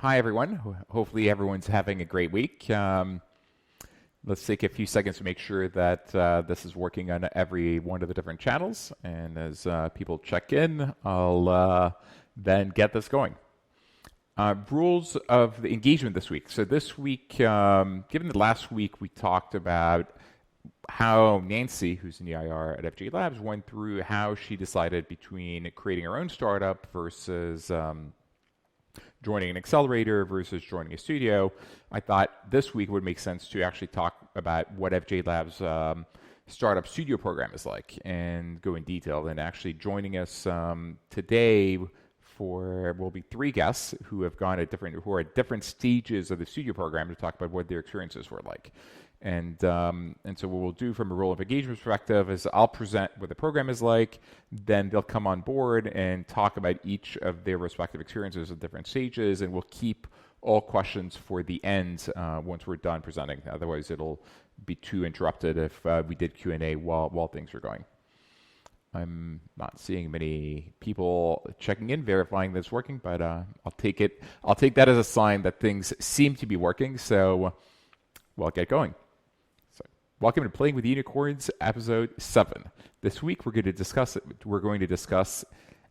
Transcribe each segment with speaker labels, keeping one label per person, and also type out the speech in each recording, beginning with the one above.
Speaker 1: Hi, everyone. Hopefully, everyone's having a great week. Let's take a few seconds to make sure that this is working on every one of the different channels. And as people check in, I'll then get this going. Rules of the engagement this week. So this week, given that last week we talked about how Nancy, who's in the IR at FJ Labs, went through how she decided between creating her own startup versus joining an accelerator versus joining a studio, I thought this week it would make sense to actually talk about what FJ Labs startup studio program is like and go in detail. And actually joining us today will be three guests who are at different stages of the studio program to talk about what their experiences were like. And so what we'll do from a role of engagement perspective is I'll present what the program is like, then they'll come on board and talk about each of their respective experiences at different stages, and we'll keep all questions for the end once we're done presenting. Otherwise, it'll be too interrupted if we did Q&A while things are going. I'm not seeing many people checking in, verifying that it's working, but I'll take that as a sign that things seem to be working, so we'll get going. Welcome to Playing with Unicorns, episode 7. This week we're going to discuss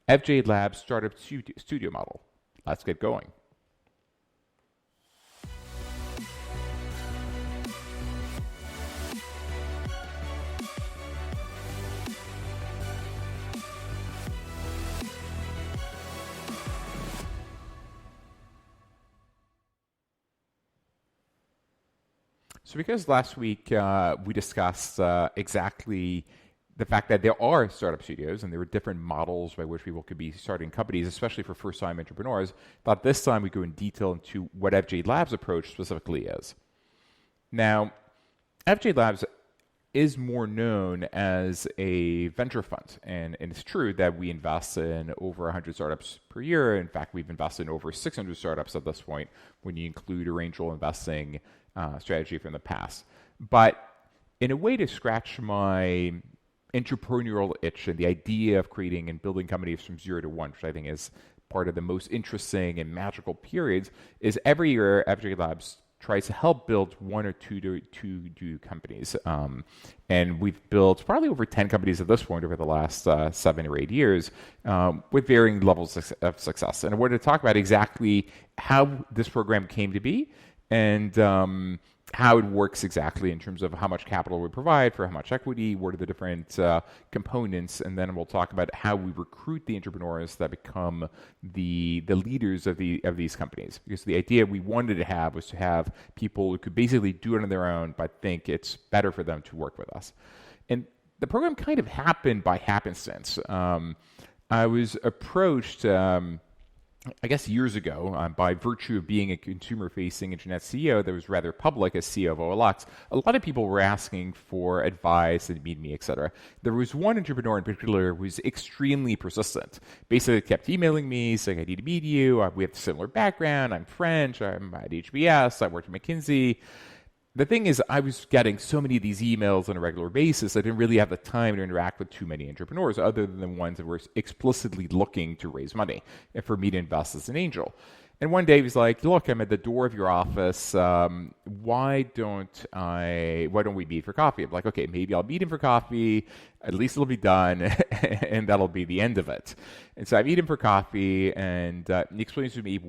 Speaker 1: FJ Labs startup studio model. Let's get going. So because last week we discussed exactly the fact that there are startup studios and there are different models by which people could be starting companies, especially for first-time entrepreneurs, thought this time we go in detail into what FJ Labs' approach specifically is. Now, FJ Labs is more known as a venture fund, and it's true that we invest in over 100 startups per year. In fact, we've invested in over 600 startups at this point when you include a angel investing strategy from the past. But in a way to scratch my entrepreneurial itch and the idea of creating and building companies from 0 to 1, which I think is part of the most interesting and magical periods, is every year FJ Labs tries to help build one or two companies. And we've built probably over 10 companies at this point over the last 7 or 8 years with varying levels of success. And I wanted to talk about exactly how this program came to be and how it works exactly in terms of how much capital we provide for how much equity, what are the different components, and then we'll talk about how we recruit the entrepreneurs that become the leaders of these companies. Because the idea we wanted to have was to have people who could basically do it on their own, but think it's better for them to work with us. And the program kind of happened by happenstance. I was approached I guess years ago, by virtue of being a consumer-facing internet CEO that was rather public as CEO of OLX, a lot of people were asking for advice and meet me, etc. There was one entrepreneur in particular who was extremely persistent. Basically kept emailing me, saying, I need to meet you. We have a similar background. I'm French. I'm at HBS. I worked at McKinsey. The thing is, I was getting so many of these emails on a regular basis, I didn't really have the time to interact with too many entrepreneurs other than the ones that were explicitly looking to raise money and for me to invest as an angel. And one day he was like, look, I'm at the door of your office. Why don't we meet for coffee? I'm like, okay, maybe I'll meet him for coffee. At least it'll be done, and that'll be the end of it. And so I meet him for coffee, and he explains to me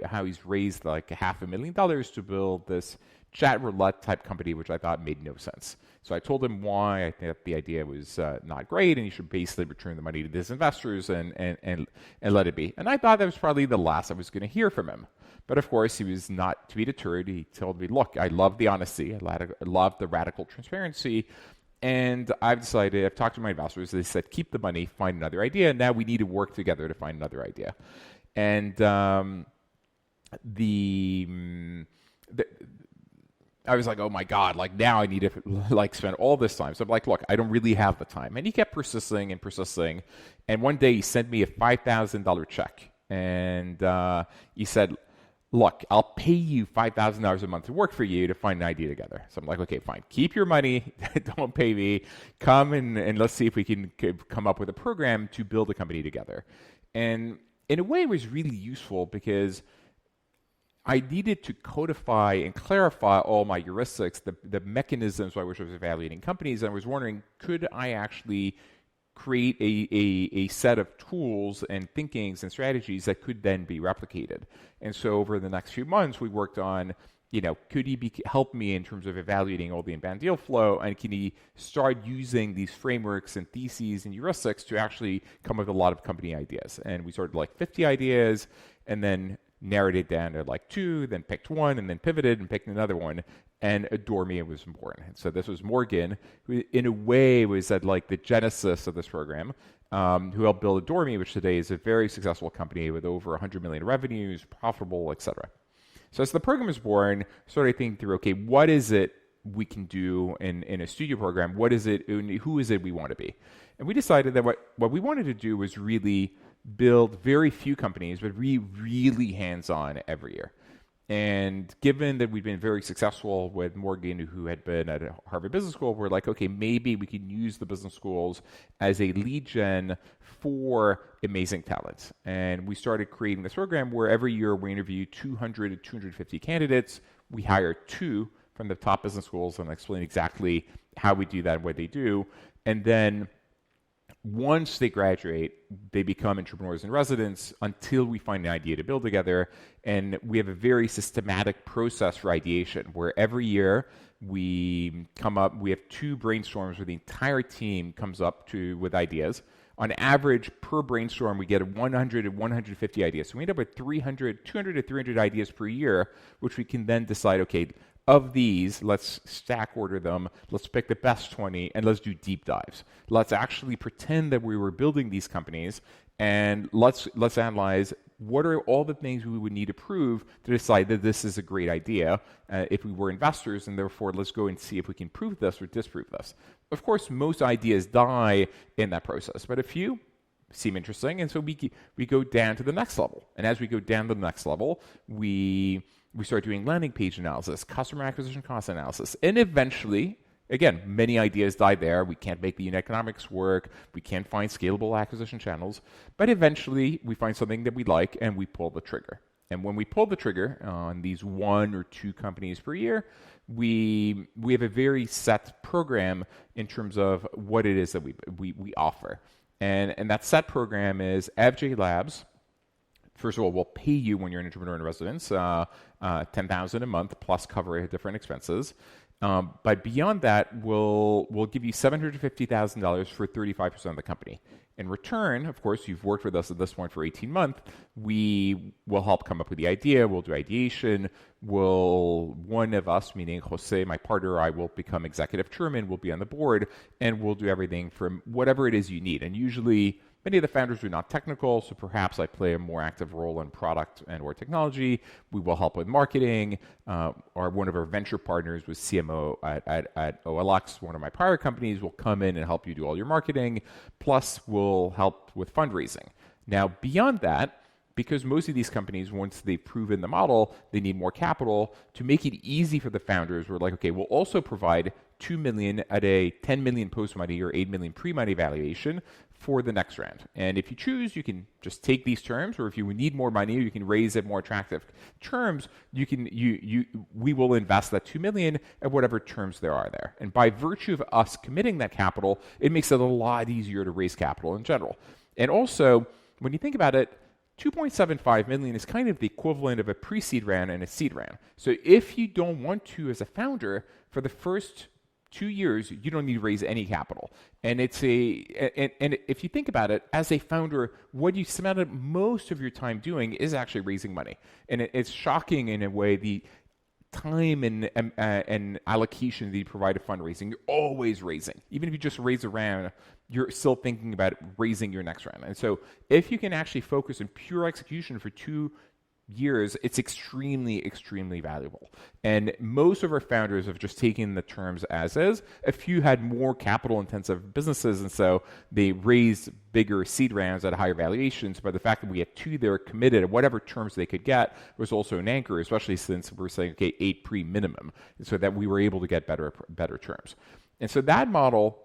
Speaker 1: how he's raised like $500,000 to build this chat roulette type company, which I thought made no sense. So I told him why I think the idea was not great, and he should basically return the money to his investors and let it be. And I thought that was probably the last I was going to hear from him. But of course, he was not to be deterred. He told me, look, I love the honesty. I love the radical transparency. And I've talked to my investors. They said, keep the money, find another idea. And now we need to work together to find another idea. And I was like, oh my God, like now I need to like spend all this time. So I'm like, look, I don't really have the time. And he kept persisting and persisting. And one day he sent me a $5,000 check. And he said, look, I'll pay you $5,000 a month to work for you to find an idea together. So I'm like, okay, fine. Keep your money. Don't pay me. Come and let's see if we can come up with a program to build a company together. And in a way, it was really useful because I needed to codify and clarify all my heuristics, the mechanisms by which I was evaluating companies. And I was wondering, could I actually create a set of tools and thinkings and strategies that could then be replicated? And so over the next few months, we worked on, could he help me in terms of evaluating all the inbound deal flow, and can he start using these frameworks and theses and heuristics to actually come up with a lot of company ideas? And we started like 50 ideas, and then narrowed it down to like 2, then picked one, and then pivoted and picked another one. And Adore Me was born. And so this was Morgan, who in a way was at like the genesis of this program, who helped build Adore Me, which today is a very successful company with over 100 million revenues, profitable, etc. So as the program was born, started thinking through, okay, what is it we can do in a studio program? What is it, who is it we want to be? And we decided that what we wanted to do was really build very few companies, but really hands-on every year. And given that we've been very successful with Morgan, who had been at Harvard Business School, we're like, okay, maybe we can use the business schools as a lead gen for amazing talent. And we started creating this program where every year we interview 200 to 250 candidates. We hire 2 from the top business schools, and I'll explain exactly how we do that and what they do. And then once they graduate, they become entrepreneurs in residence until we find an idea to build together. And we have a very systematic process for ideation where every year we have 2 brainstorms where the entire team comes up with ideas. On average, per brainstorm, we get 100 to 150 ideas. So we end up with 200 to 300 ideas per year, which we can then decide, okay, of these, let's stack order them, let's pick the best 20, and let's do deep dives. Let's actually pretend that we were building these companies, and let's analyze what are all the things we would need to prove to decide that this is a great idea if we were investors, and therefore let's go and see if we can prove this or disprove this. Of course, most ideas die in that process, but a few seem interesting, and so we go down to the next level. And as we go down to the next level, we start doing landing page analysis, customer acquisition cost analysis, and eventually, again, many ideas die there. We can't make the unit economics work. We can't find scalable acquisition channels. But eventually, we find something that we like, and we pull the trigger. And when we pull the trigger on these 1 or 2 companies per year, we have a very set program in terms of what it is that we offer. And that set program is FJ Labs. First of all, we'll pay you when you're an entrepreneur in residence, $10,000 a month plus cover different expenses. But beyond that, we'll give you $750,000 for 35% of the company. In return, of course, you've worked with us at this point for 18 months. We will help come up with the idea. We'll do ideation. One of us, meaning Jose, my partner, or I will become executive chairman. We'll be on the board, and we'll do everything from whatever it is you need. And usually, many of the founders are not technical, so perhaps I play a more active role in product and or technology. We will help with marketing. One of our venture partners was CMO at OLX, one of my prior companies, will come in and help you do all your marketing. Plus, we'll help with fundraising. Now, beyond that, because most of these companies, once they've proven the model, they need more capital. To make it easy for the founders, we're like, okay, we'll also provide $2 million at a $10 million post-money or $8 million pre-money valuation for the next round. And if you choose, you can just take these terms, or if you need more money, you can raise at more attractive terms. We will invest that $2 million at whatever terms there are there. And by virtue of us committing that capital, it makes it a lot easier to raise capital in general. And also, when you think about it, $2.75 million is kind of the equivalent of a pre-seed round and a seed round. So if you don't want to, as a founder, for the first 2 years, you don't need to raise any capital. And and if you think about it, as a founder, what you spend most of your time doing is actually raising money. And it's shocking in a way, the time and allocation that you provide to fundraising. You're always raising. Even if you just raise a round, you're still thinking about raising your next round. And so if you can actually focus on pure execution for 2 years, it's extremely, extremely valuable. And most of our founders have just taken the terms as is. A few had more capital-intensive businesses, and so they raised bigger seed rounds at higher valuations. But the fact that we had 2 that are committed at whatever terms they could get was also an anchor, especially since we're saying, okay, 8 pre-minimum, so that we were able to get better terms. And so that model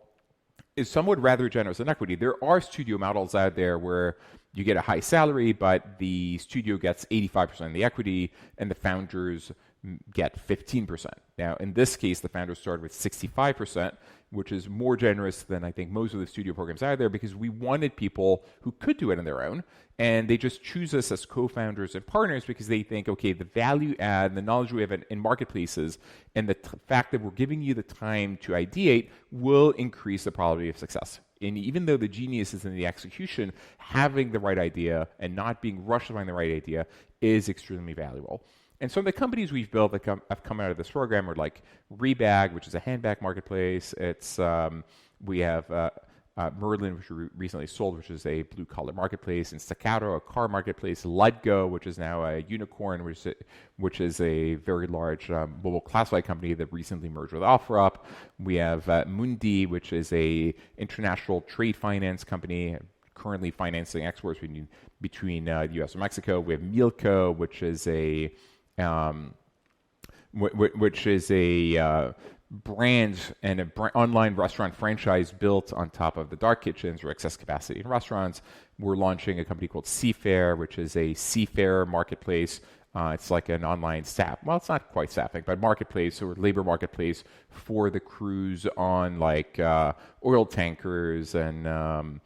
Speaker 1: is somewhat rather generous in equity. There are studio models out there where you get a high salary, but the studio gets 85% of the equity and the founders get 15%. Now, in this case, the founders started with 65%, which is more generous than I think most of the studio programs out there, because we wanted people who could do it on their own, and they just choose us as co-founders and partners because they think, okay, the value add, the knowledge we have in marketplaces, and the fact that we're giving you the time to ideate will increase the probability of success. And even though the genius is in the execution, having the right idea and not being rushed to find the right idea is extremely valuable. And so the companies we've built that have come out of this program are like Rebag, which is a handbag marketplace. It's we have Merlin, which we recently sold, which is a blue-collar marketplace, and Staccato, a car marketplace. Letgo, which is now a unicorn, which is a very large mobile classified company that recently merged with OfferUp. We have Mundi, which is a international trade finance company, currently financing exports between the U.S. and Mexico. We have Mealco, which is a brand and an online restaurant franchise built on top of the dark kitchens or excess capacity in restaurants. We're launching a company called Seafair, which is a seafarer marketplace. It's like an online staff. Well, it's not quite staffing, but marketplace or labor marketplace for the crews on like oil tankers and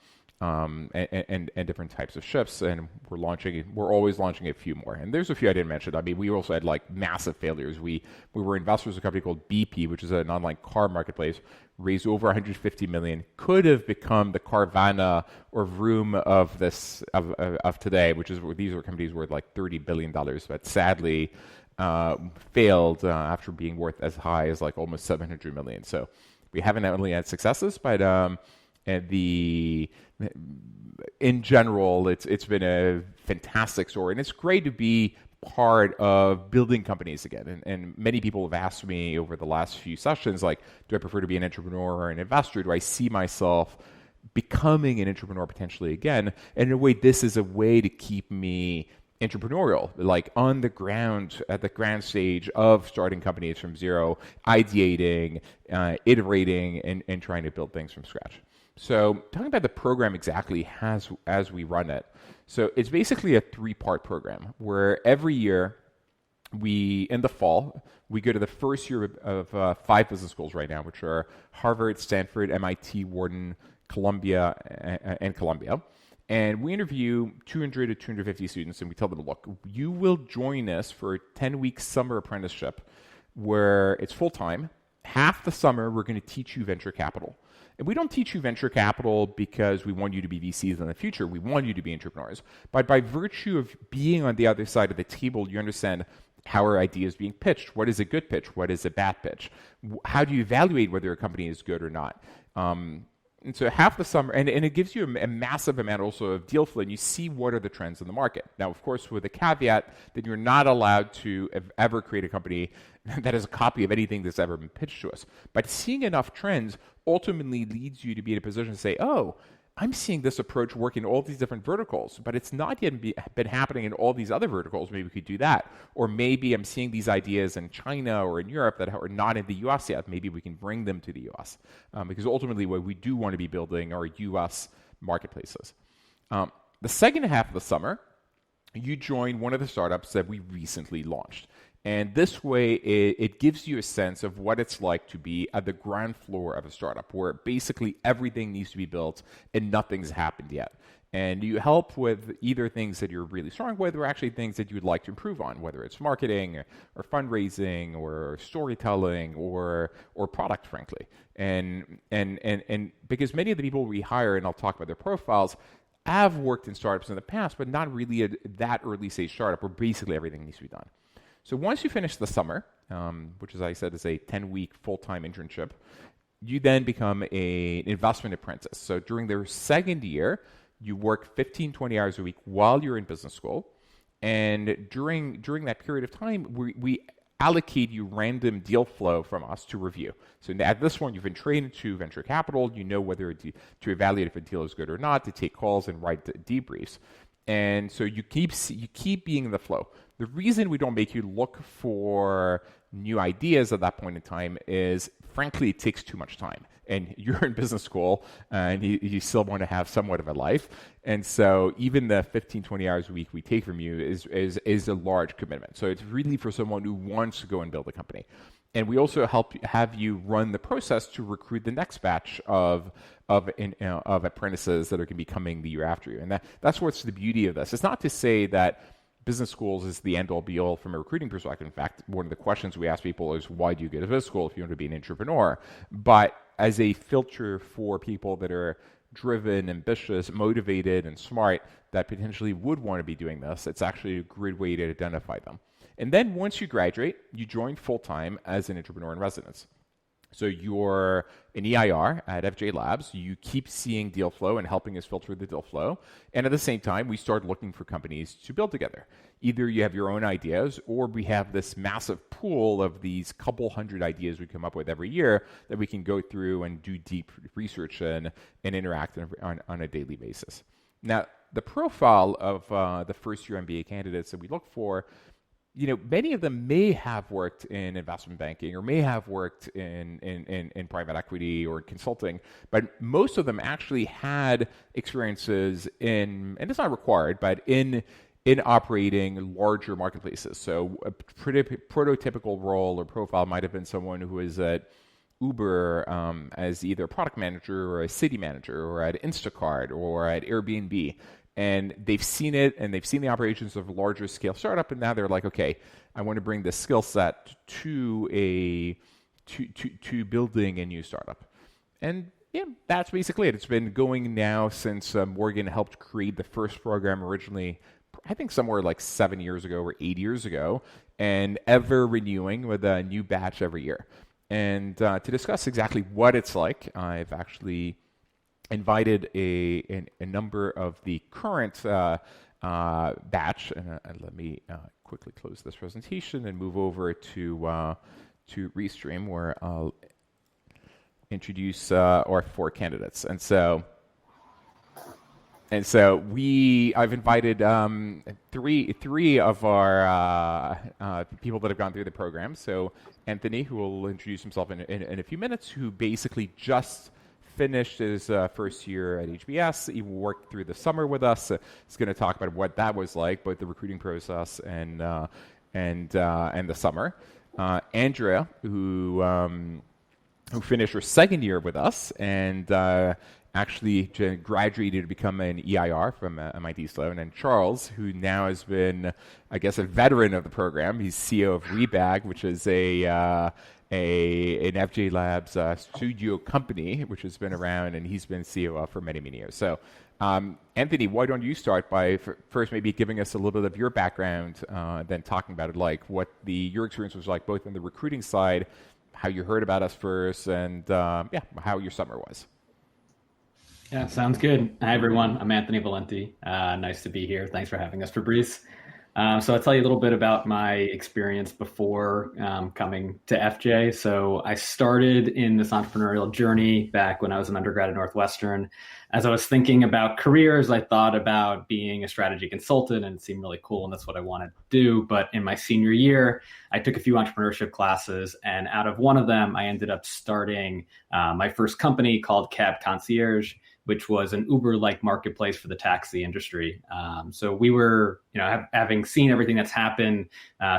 Speaker 1: different types of ships, and we're always launching a few more. And there's a few I didn't mention. I mean, we also had like massive failures. We were investors in a company called BP, which is an online car marketplace, raised over 150 million, could have become the Carvana or Vroom of today, which is these are companies worth like $30 billion, but sadly failed after being worth as high as like almost 700 million. So we haven't only had successes, but in general, it's been a fantastic story, and it's great to be part of building companies again. And many people have asked me over the last few sessions, like, do I prefer to be an entrepreneur or an investor? Do I see myself becoming an entrepreneur potentially again? And in a way, this is a way to keep me entrepreneurial, like on the ground, at the ground stage of starting companies from zero, ideating, iterating, and trying to build things from scratch. So talking about the program exactly as we run it. So it's basically a 3-part program where every year in the fall, we go to the first year of 5 business schools right now, which are Harvard, Stanford, MIT, Wharton, Columbia, and Columbia. And we interview 200 to 250 students, and we tell them, look, you will join us for a 10-week summer apprenticeship where it's full-time. Half the summer, we're going to teach you venture capital. And we don't teach you venture capital because we want you to be VCs in the future. We want you to be entrepreneurs. But by virtue of being on the other side of the table, you understand how are ideas being pitched. What is a good pitch? What is a bad pitch? How do you evaluate whether a company is good or not? And so half the summer, and it gives you a massive amount also of deal flow, and you see what are the trends in the market. Now, of course, with the caveat that you're not allowed to ever create a company that is a copy of anything that's ever been pitched to us. But seeing enough trends ultimately leads you to be in a position to say, oh, I'm seeing this approach work in all these different verticals, but it's not yet been happening in all these other verticals. Maybe we could do that. Or maybe I'm seeing these ideas in China or in Europe that are not in the US yet. Maybe we can bring them to the US. Because ultimately what we do want to be building are US marketplaces. The second half of the summer, you join one of the startups that we recently launched. And this way, it gives you a sense of what it's like to be at the ground floor of a startup, where basically everything needs to be built and nothing's happened yet. And you help with either things that you're really strong with or actually things that you'd like to improve on, whether it's marketing or fundraising or storytelling or product, frankly. And because many of the people we hire, and I'll talk about their profiles, have worked in startups in the past, but not really at that early stage startup where basically everything needs to be done. So once you finish the summer, which as I said is a 10-week full-time internship, you then become an investment apprentice. So during their second year, you work 15, 20 hours a week while you're in business school. And during that period of time, we allocate you random deal flow from us to review. So at this point, you've been trained to venture capital. You know whether to evaluate if a deal is good or not, to take calls and write debriefs. And so you keep being in the flow. The reason we don't make you look for new ideas at that point in time is, frankly, it takes too much time. And you're in business school and you still want to have somewhat of a life. And so even the 15, 20 hours a week we take from you is a large commitment. So it's really for someone who wants to go and build a company. And we also have you run the process to recruit the next batch of apprentices that are going to be coming the year after you. And that's what's the beauty of this. It's not to say that business schools is the end-all be-all from a recruiting perspective. In fact, one of the questions we ask people is, why do you go to business school if you want to be an entrepreneur? But as a filter for people that are driven, ambitious, motivated, and smart that potentially would want to be doing this, it's actually a great way to identify them. And then once you graduate, you join full-time as an entrepreneur in residence. So you're an EIR at FJ Labs. You keep seeing deal flow and helping us filter the deal flow. And at the same time, we start looking for companies to build together. Either you have your own ideas, or we have this massive pool of these couple hundred ideas we come up with every year that we can go through and do deep research and interact on a daily basis. Now, the profile of the first-year MBA candidates that we look for, many of them may have worked in investment banking or may have worked in private equity or consulting, but most of them actually had experiences in, and it's not required, but in operating larger marketplaces. So a prototypical role or profile might have been someone who was at Uber as either a product manager or a city manager, or at Instacart or at Airbnb. And they've seen it, and they've seen the operations of a larger scale startup, and now they're like, okay, I want to bring this skill set to building a new startup. And yeah, that's basically it. It's been going now since Morgan helped create the first program originally, I think somewhere like 7 years ago or 8 years ago, and ever renewing with a new batch every year. And to discuss exactly what it's like, I've actually invited a number of the current batch, and let me quickly close this presentation and move over to Restream, where I'll introduce our four candidates. And so I've invited three of our people that have gone through the program. So Anthony, who will introduce himself in a few minutes, who basically just finished his first year at HBS. He worked through the summer with us. He's going to talk about what that was like, both the recruiting process and the summer. Andrea, who finished her second year with us and actually graduated to become an EIR from MIT Sloan, and Charles, who now has been, I guess, a veteran of the program. He's CEO of Rebag, which is an FJ Labs studio company, which has been around, and he's been CEO of for many, many years. So, Anthony, why don't you start by first maybe giving us a little bit of your background, then talking about it, like what your experience was like, both on the recruiting side, how you heard about us first, and how your summer was.
Speaker 2: Yeah, sounds good. Hi, everyone. I'm Anthony Valente. Nice to be here. Thanks for having us, Fabrice. So I'll tell you a little bit about my experience before coming to FJ. So I started in this entrepreneurial journey back when I was an undergrad at Northwestern. As I was thinking about careers, I thought about being a strategy consultant, and it seemed really cool, and that's what I wanted to do. But in my senior year, I took a few entrepreneurship classes, and out of one of them, I ended up starting my first company called Cab Concierge, which was an Uber-like marketplace for the taxi industry. So we were, having seen everything that's happened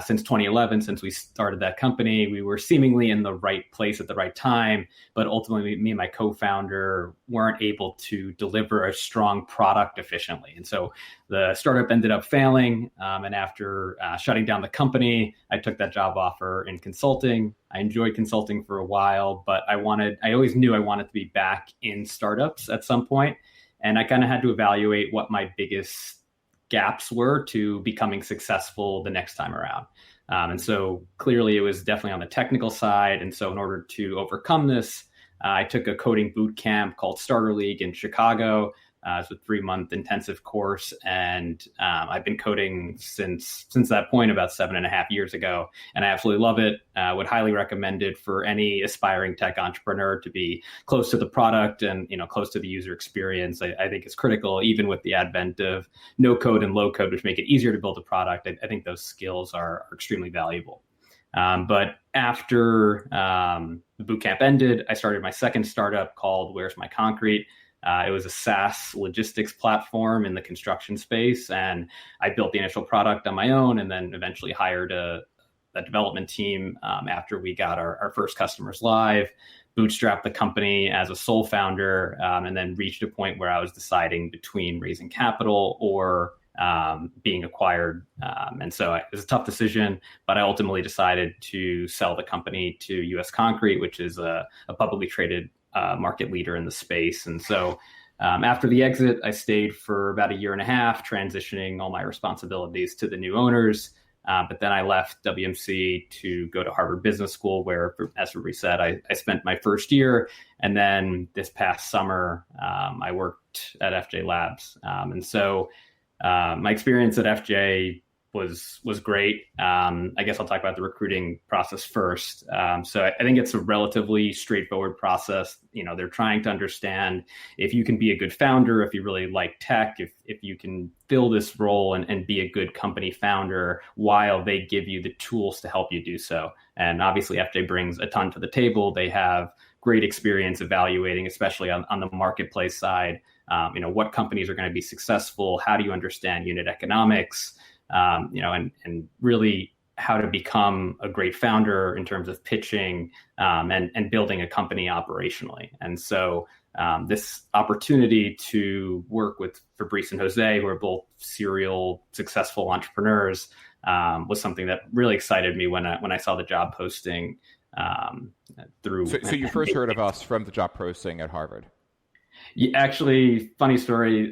Speaker 2: since 2011, since we started that company, we were seemingly in the right place at the right time, but ultimately me and my co-founder weren't able to deliver a strong product efficiently. And so the startup ended up failing. And after shutting down the company, I took that job offer in consulting. I enjoyed consulting for a while, but I always knew I wanted to be back in startups at some point. And I kind of had to evaluate what my biggest gaps were to becoming successful the next time around. And so clearly it was definitely on the technical side. And so in order to overcome this, I took a coding boot camp called Starter League in Chicago It's a 3-month intensive course, and I've been coding since that point about 7.5 years ago, and I absolutely love it. Would highly recommend it for any aspiring tech entrepreneur to be close to the product and close to the user experience. I think it's critical, even with the advent of no code and low code, which make it easier to build a product. I think those skills are extremely valuable. But after the bootcamp ended, I started my second startup called Where's My Concrete. It was a SaaS logistics platform in the construction space, and I built the initial product on my own and then eventually hired a development team after we got our first customers live, bootstrapped the company as a sole founder, and then reached a point where I was deciding between raising capital or being acquired. And so it was a tough decision, but I ultimately decided to sell the company to US Concrete, which is a publicly traded market leader in the space. And so after the exit, I stayed for about 1.5 years, transitioning all my responsibilities to the new owners. But then I left WMC to go to Harvard Business School, where, as Fabrice said, I spent my first year. And then this past summer, I worked at FJ Labs. And so my experience at FJ was great. I guess I'll talk about the recruiting process first. So I think it's a relatively straightforward process. They're trying to understand if you can be a good founder, if you really like tech, if you can fill this role and be a good company founder while they give you the tools to help you do so. And obviously FJ brings a ton to the table. They have great experience evaluating, especially on the marketplace side, what companies are going to be successful, how do you understand unit economics, and really how to become a great founder in terms of pitching and building a company operationally. And so this opportunity to work with Fabrice and Jose, who are both serial successful entrepreneurs, was something that really excited me when I saw the job posting through.
Speaker 1: So you first heard of us from the job posting at Harvard?
Speaker 2: Yeah, actually, funny story.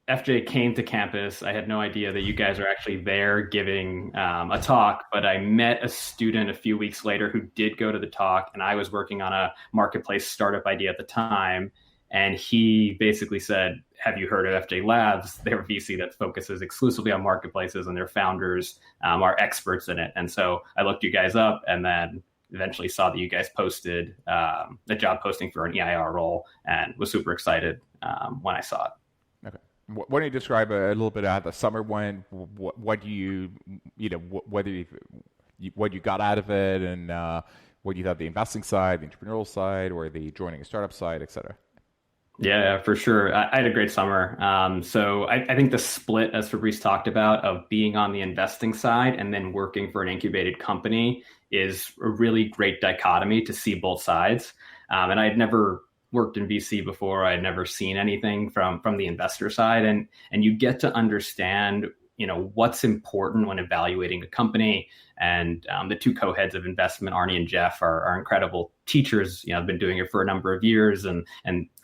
Speaker 2: FJ came to campus. I had no idea that you guys are actually there giving a talk, but I met a student a few weeks later who did go to the talk, and I was working on a marketplace startup idea at the time. And he basically said, have you heard of FJ Labs? They're a VC that focuses exclusively on marketplaces, and their founders are experts in it. And so I looked you guys up and then eventually saw that you guys posted a job posting for an EIR role and was super excited when I saw it.
Speaker 1: Okay. Why don't you describe a little bit how the summer went? What you what you got out of it, and what you thought the investing side, the entrepreneurial side, or the joining a startup side, et cetera?
Speaker 2: Yeah, for sure. I had a great summer. So I think the split, as Fabrice talked about, of being on the investing side and then working for an incubated company is a really great dichotomy to see both sides. And I had never worked in VC before. I had never seen anything from the investor side, and you get to understand what's important when evaluating a company. And the two co-heads of investment, Arnie and Jeff, are incredible teachers. I've been doing it for a number of years, and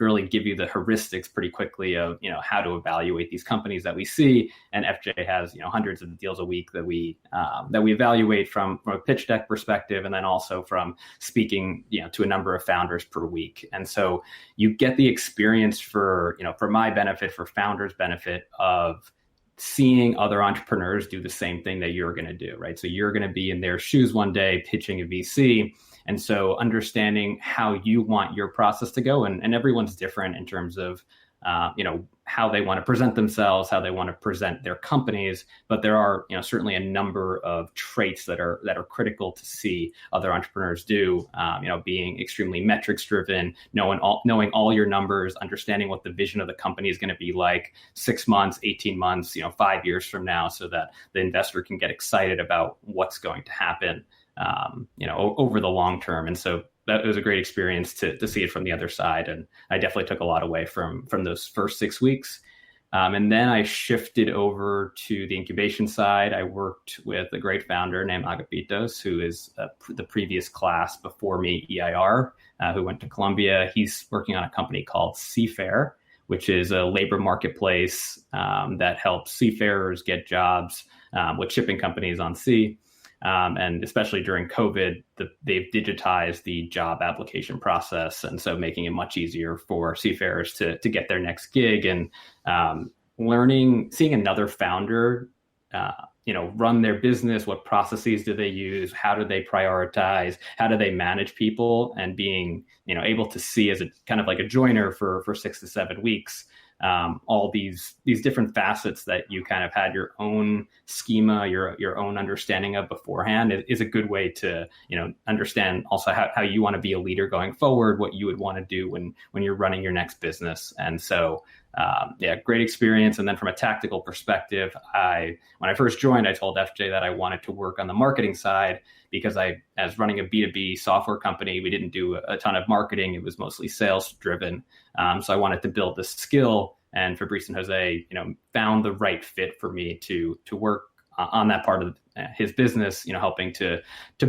Speaker 2: really give you the heuristics pretty quickly of how to evaluate these companies that we see. And FJ has hundreds of deals a week that we evaluate from a pitch deck perspective, and then also from speaking to a number of founders per week. And so you get the experience for my benefit, for founders' benefit, of seeing other entrepreneurs do the same thing that you're going to do, right? So you're going to be in their shoes one day pitching a VC. And so understanding how you want your process to go, and everyone's different in terms of, how they want to present themselves, how they want to present their companies. But there are, certainly a number of traits that are critical to see other entrepreneurs do, being extremely metrics driven, knowing all your numbers, understanding what the vision of the company is going to be like 6 months, 18 months, 5 years from now, so that the investor can get excited about what's going to happen, over the long term. And so that was a great experience to see it from the other side. And I definitely took a lot away from those first 6 weeks. And then I shifted over to the incubation side. I worked with a great founder named Agapitos, who is the previous class before me, EIR, who went to Columbia. He's working on a company called Seafair, which is a labor marketplace that helps seafarers get jobs with shipping companies on sea. And especially during COVID, they've digitized the job application process. And so making it much easier for seafarers to get their next gig, and seeing another founder, run their business. What processes do they use? How do they prioritize? How do they manage people? And being, able to see as a kind of like a joiner for 6 to 7 weeks, all these different facets that you kind of had your own schema, your own understanding of beforehand is a good way to, understand also how you want to be a leader going forward, what you would want to do when you're running your next business. And so, great experience. And then from a tactical perspective, when I first joined, I told FJ that I wanted to work on the marketing side, because as running a B2B software company, we didn't do a ton of marketing. It was mostly sales driven. So I wanted to build this skill, and Fabrice and Jose, found the right fit for me to work on that part of his business, helping to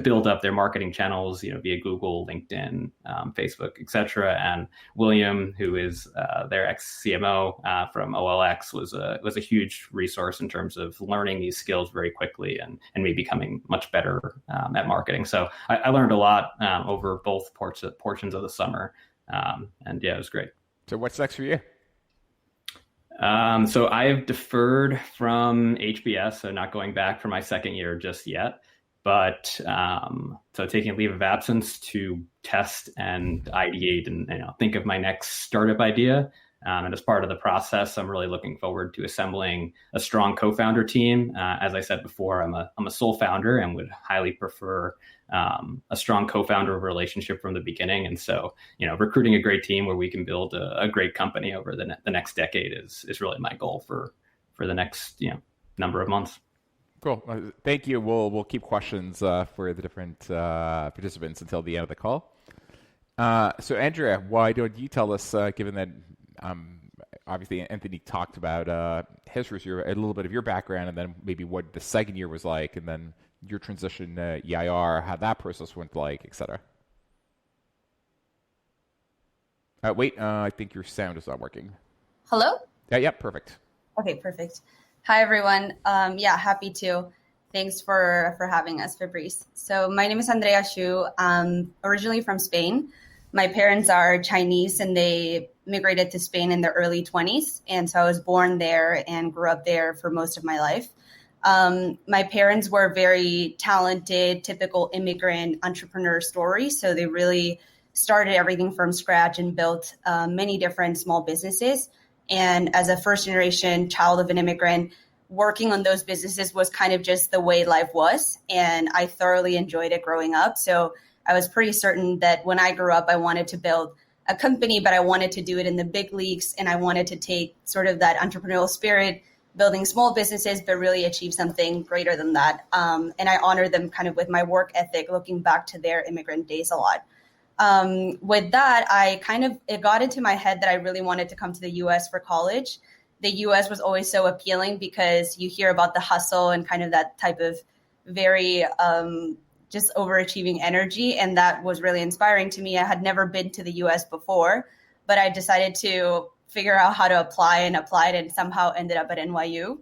Speaker 2: build up their marketing channels, via Google, LinkedIn, Facebook, et cetera. And William, who is their ex-CMO from OLX, was a huge resource in terms of learning these skills very quickly and me becoming much better at marketing. So I learned a lot over both portions of the summer. It was great.
Speaker 1: So what's next for you?
Speaker 2: So I have deferred from HBS, so not going back for my second year just yet, but so taking a leave of absence to test and ideate and think of my next startup idea. And as part of the process, I'm really looking forward to assembling a strong co-founder team. As I said before, I'm a sole founder and would highly prefer a strong co-founder relationship from the beginning. And so, recruiting a great team where we can build a great company over the next decade is really my goal for the next number of months.
Speaker 1: Cool. Thank you. We'll keep questions for the different participants until the end of the call. So Andrea, why don't you tell us, given that obviously Anthony talked about his first year, a little bit of your background, and then maybe what the second year was like, and then your transition to EIR, how that process went like, et cetera. Wait, I think your sound is not working.
Speaker 3: Hello?
Speaker 1: Yeah, perfect.
Speaker 3: Okay, perfect. Hi, everyone. Happy to. Thanks for having us, Fabrice. So my name is Andrea Xu. I'm originally from Spain. My parents are Chinese, and they migrated to Spain in their early 20s. And so I was born there and grew up there for most of my life. My parents were very talented, typical immigrant entrepreneur stories. So they really started everything from scratch and built many different small businesses. And as a first generation child of an immigrant, working on those businesses was kind of just the way life was. And I thoroughly enjoyed it growing up. So I was pretty certain that when I grew up, I wanted to build a company, but I wanted to do it in the big leagues. And I wanted to take sort of that entrepreneurial spirit, building small businesses, but really achieve something greater than that. And I honor them kind of with my work ethic, looking back to their immigrant days a lot. With that, it got into my head that I really wanted to come to the US for college. The US was always so appealing because you hear about the hustle and kind of that type of very just overachieving energy. And that was really inspiring to me. I had never been to the US before, but I decided to figure out how to apply and somehow ended up at NYU.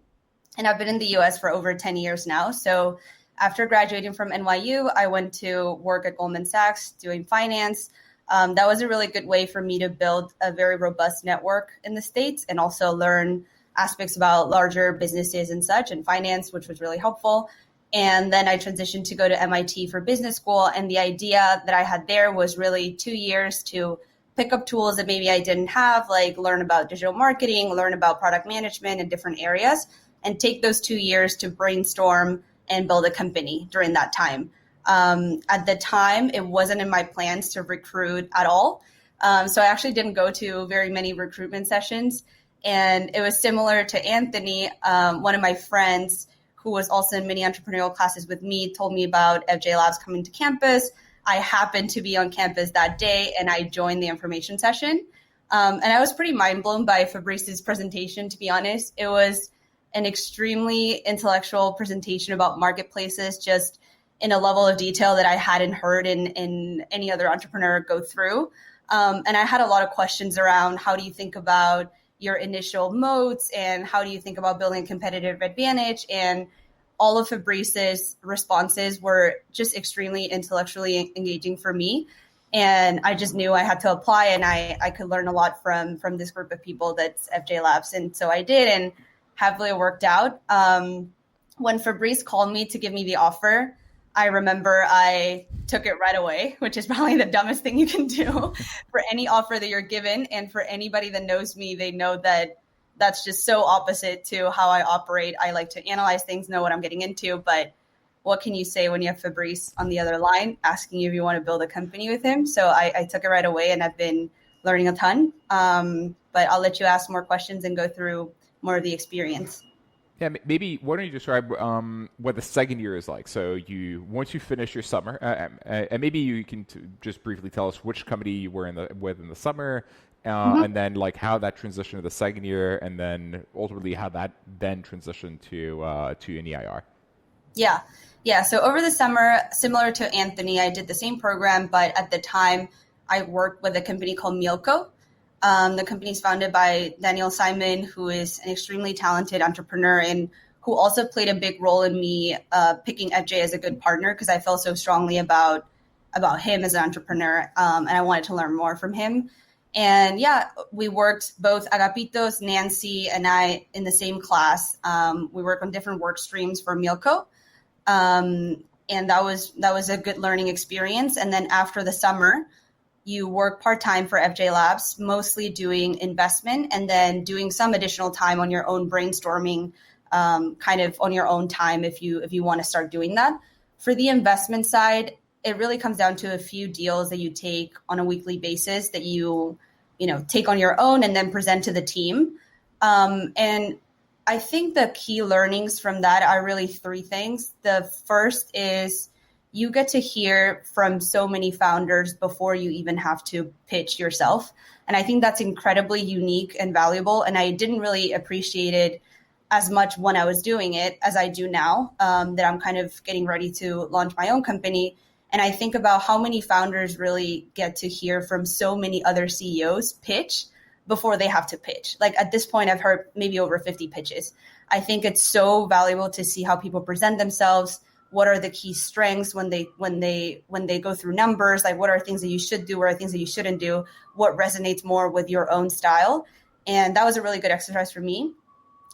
Speaker 3: And I've been in the US for over 10 years now. So after graduating from NYU, I went to work at Goldman Sachs doing finance. That was a really good way for me to build a very robust network in the States and also learn aspects about larger businesses and such and finance, which was really helpful. And then I transitioned to go to MIT for business school. And the idea that I had there was really 2 years to pick up tools that maybe I didn't have, like learn about digital marketing, learn about product management in different areas, and take those 2 years to brainstorm and build a company during that time. At the time, it wasn't in my plans to recruit at all. So I actually didn't go to very many recruitment sessions. And it was similar to Anthony. One of my friends who was also in many entrepreneurial classes with me told me about FJ Labs coming to campus. I happened to be on campus that day and I joined the information session. And I was pretty mind blown by Fabrice's presentation, to be honest. It was an extremely intellectual presentation about marketplaces, just in a level of detail that I hadn't heard in any other entrepreneur go through. And I had a lot of questions around how do you think about your initial moats and how do you think about building a competitive advantage? And all of Fabrice's responses were just extremely intellectually engaging for me. And I just knew I had to apply, and I could learn a lot from this group of people that's FJ Labs. And so I did, and happily it worked out. When Fabrice called me to give me the offer, I remember I took it right away, which is probably the dumbest thing you can do for any offer that you're given. And for anybody that knows me, they know that that's just so opposite to how I operate. I like to analyze things, know what I'm getting into, but what can you say when you have Fabrice on the other line asking you if you want to build a company with him? So I took it right away, and I've been learning a ton. But I'll let you ask more questions and go through more of the experience.
Speaker 1: Yeah, maybe why don't you describe what the second year is like? So once you finish your summer, and maybe you can just briefly tell us which company you were with in the summer, and then like how that transitioned to the second year, and then ultimately how that then transitioned to an EIR.
Speaker 3: Yeah. So over the summer, similar to Anthony, I did the same program, but at the time I worked with a company called Mielco. The company is founded by Daniel Simon, who is an extremely talented entrepreneur and who also played a big role in me picking FJ as a good partner, because I felt so strongly about him as an entrepreneur, and I wanted to learn more from him. And yeah, we worked, both Agapitos, Nancy, and I in the same class. We worked on different work streams for Mielco. And that was a good learning experience. And then after the summer, you work part-time for FJ Labs, mostly doing investment, and then doing some additional time on your own brainstorming, kind of on your own time if you want to start doing that. For the investment side, it really comes down to a few deals that you take on a weekly basis that you take on your own and then present to the team. And I think the key learnings from that are really three things. The first is you get to hear from so many founders before you even have to pitch yourself. And I think that's incredibly unique and valuable. And I didn't really appreciate it as much when I was doing it as I do now, that I'm kind of getting ready to launch my own company. And I think about how many founders really get to hear from so many other CEOs pitch before they have to pitch. Like at this point, I've heard maybe over 50 pitches. I think it's so valuable to see how people present themselves. What are the key strengths when they go through numbers? Like what are things that you should do? What are things that you shouldn't do? What resonates more with your own style? And that was a really good exercise for me.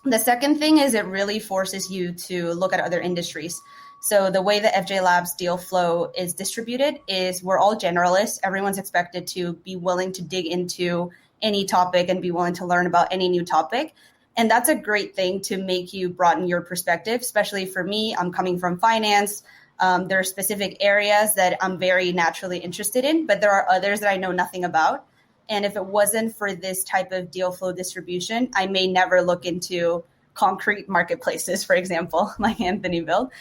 Speaker 3: The second thing is it really forces you to look at other industries. So the way the FJ Labs deal flow is distributed is we're all generalists. Everyone's expected to be willing to dig into any topic and be willing to learn about any new topic. And that's a great thing to make you broaden your perspective, especially for me. I'm coming from finance. There are specific areas that I'm very naturally interested in, but there are others that I know nothing about. And if it wasn't for this type of deal flow distribution, I may never look into concrete marketplaces, for example, like Anthony built.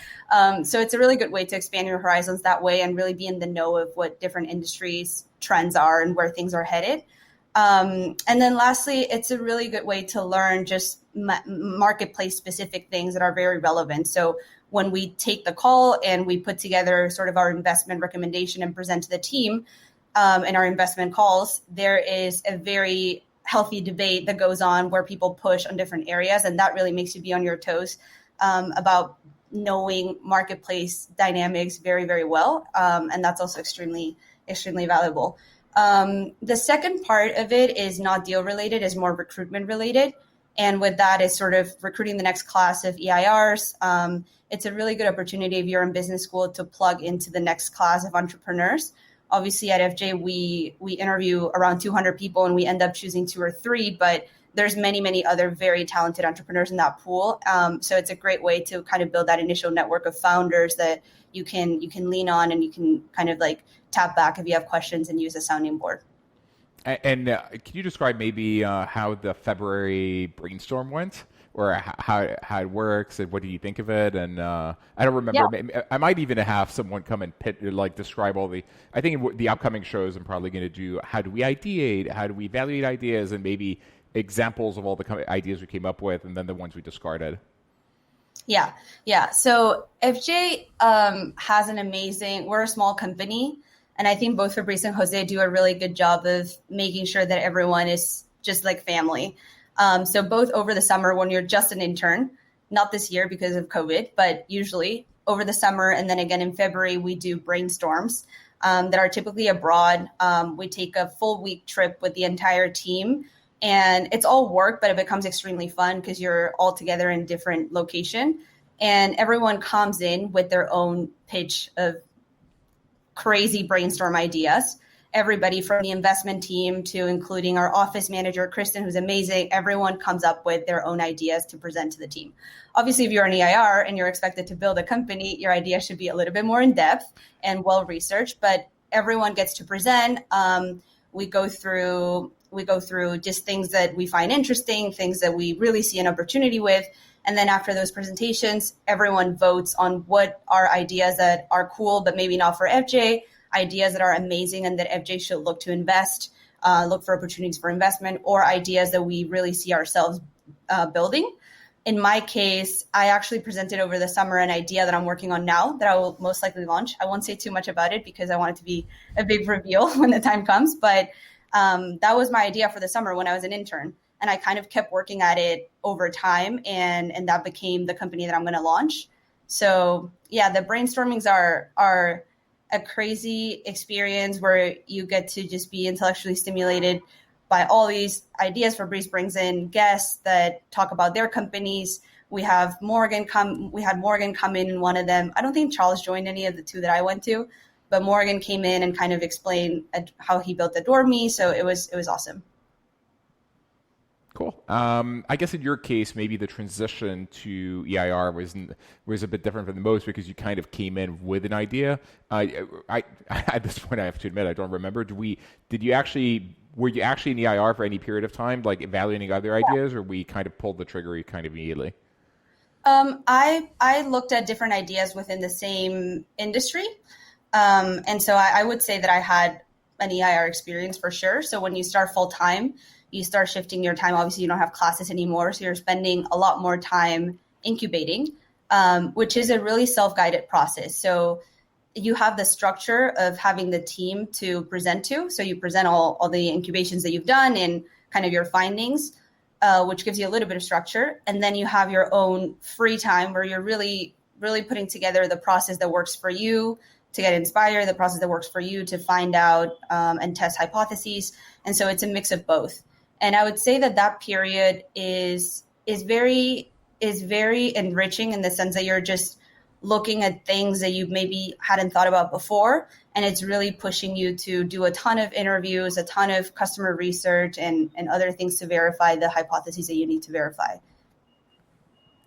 Speaker 3: So it's a really good way to expand your horizons that way and really be in the know of what different industries trends are and where things are headed. And then lastly, it's a really good way to learn just marketplace specific things that are very relevant. So when we take the call and we put together sort of our investment recommendation and present to the team in our investment calls, there is a very healthy debate that goes on where people push on different areas. And that really makes you be on your toes about knowing marketplace dynamics very, very well. And that's also extremely, extremely valuable. The second part of it is not deal related, is more recruitment related. And with that is sort of recruiting the next class of EIRs. It's a really good opportunity if you're in business school to plug into the next class of entrepreneurs. Obviously at FJ, we interview around 200 people and we end up choosing 2 or 3, but there's many, many other very talented entrepreneurs in that pool. So it's a great way to kind of build that initial network of founders that you can lean on and you can kind of like tap back if you have questions and use a sounding board. And
Speaker 1: can you describe maybe how the February brainstorm went, or how it works, and what do you think of it? And I don't remember. Yeah. I might even have someone come and describe all the. I think the upcoming shows I'm probably going to do. How do we ideate? How do we evaluate ideas? And maybe examples of all the ideas we came up with, and then the ones we discarded.
Speaker 3: Yeah. So FJ has an amazing. We're a small company. And I think both Fabrice and Jose do a really good job of making sure that everyone is just like family. So both over the summer, when you're just an intern, not this year because of COVID, but usually over the summer. And then again in February, we do brainstorms that are typically abroad. We take a full week trip with the entire team, and it's all work, but it becomes extremely fun because you're all together in different location, and everyone comes in with their own pitch of crazy brainstorm ideas. Everybody from the investment team to including our office manager, Kristen, who's amazing. Everyone comes up with their own ideas to present to the team. Obviously, if you're an EIR and you're expected to build a company, your idea should be a little bit more in depth and well-researched, but everyone gets to present. We go through just things that we find interesting, things that we really see an opportunity with. And then after those presentations, everyone votes on what are ideas that are cool, but maybe not for FJ, ideas that are amazing and that FJ should look to invest, look for opportunities for investment, or ideas that we really see ourselves building. In my case, I actually presented over the summer an idea that I'm working on now that I will most likely launch. I won't say too much about it because I want it to be a big reveal when the time comes. But that was my idea for the summer when I was an intern. And I kind of kept working at it over time. And that became the company that I'm going to launch. So yeah, the brainstormings are a crazy experience where you get to just be intellectually stimulated by all these ideas. Fabrice brings in guests that talk about their companies. We had Morgan come in one of them. I don't think Charles joined any of the two that I went to, but Morgan came in and kind of explained how he built Adore Me. So it was awesome.
Speaker 1: Cool. I guess in your case, maybe the transition to EIR was a bit different than most because you kind of came in with an idea. I at this point, I have to admit, I don't remember. Were you actually in EIR for any period of time, like evaluating other ideas, or we kind of pulled the trigger kind of immediately?
Speaker 3: I looked at different ideas within the same industry. And so I would say that I had an EIR experience for sure. So when you start full time, you start shifting your time. Obviously, you don't have classes anymore. So you're spending a lot more time incubating, which is a really self-guided process. So you have the structure of having the team to present to. So you present all the incubations that you've done and kind of your findings, which gives you a little bit of structure. And then you have your own free time where you're really, really putting together the process that works for you to get inspired, the process that works for you to find out and test hypotheses. And so it's a mix of both. And I would say that period is very enriching in the sense that you're just looking at things that you maybe hadn't thought about before. And it's really pushing you to do a ton of interviews, a ton of customer research and other things to verify the hypotheses that you need to verify.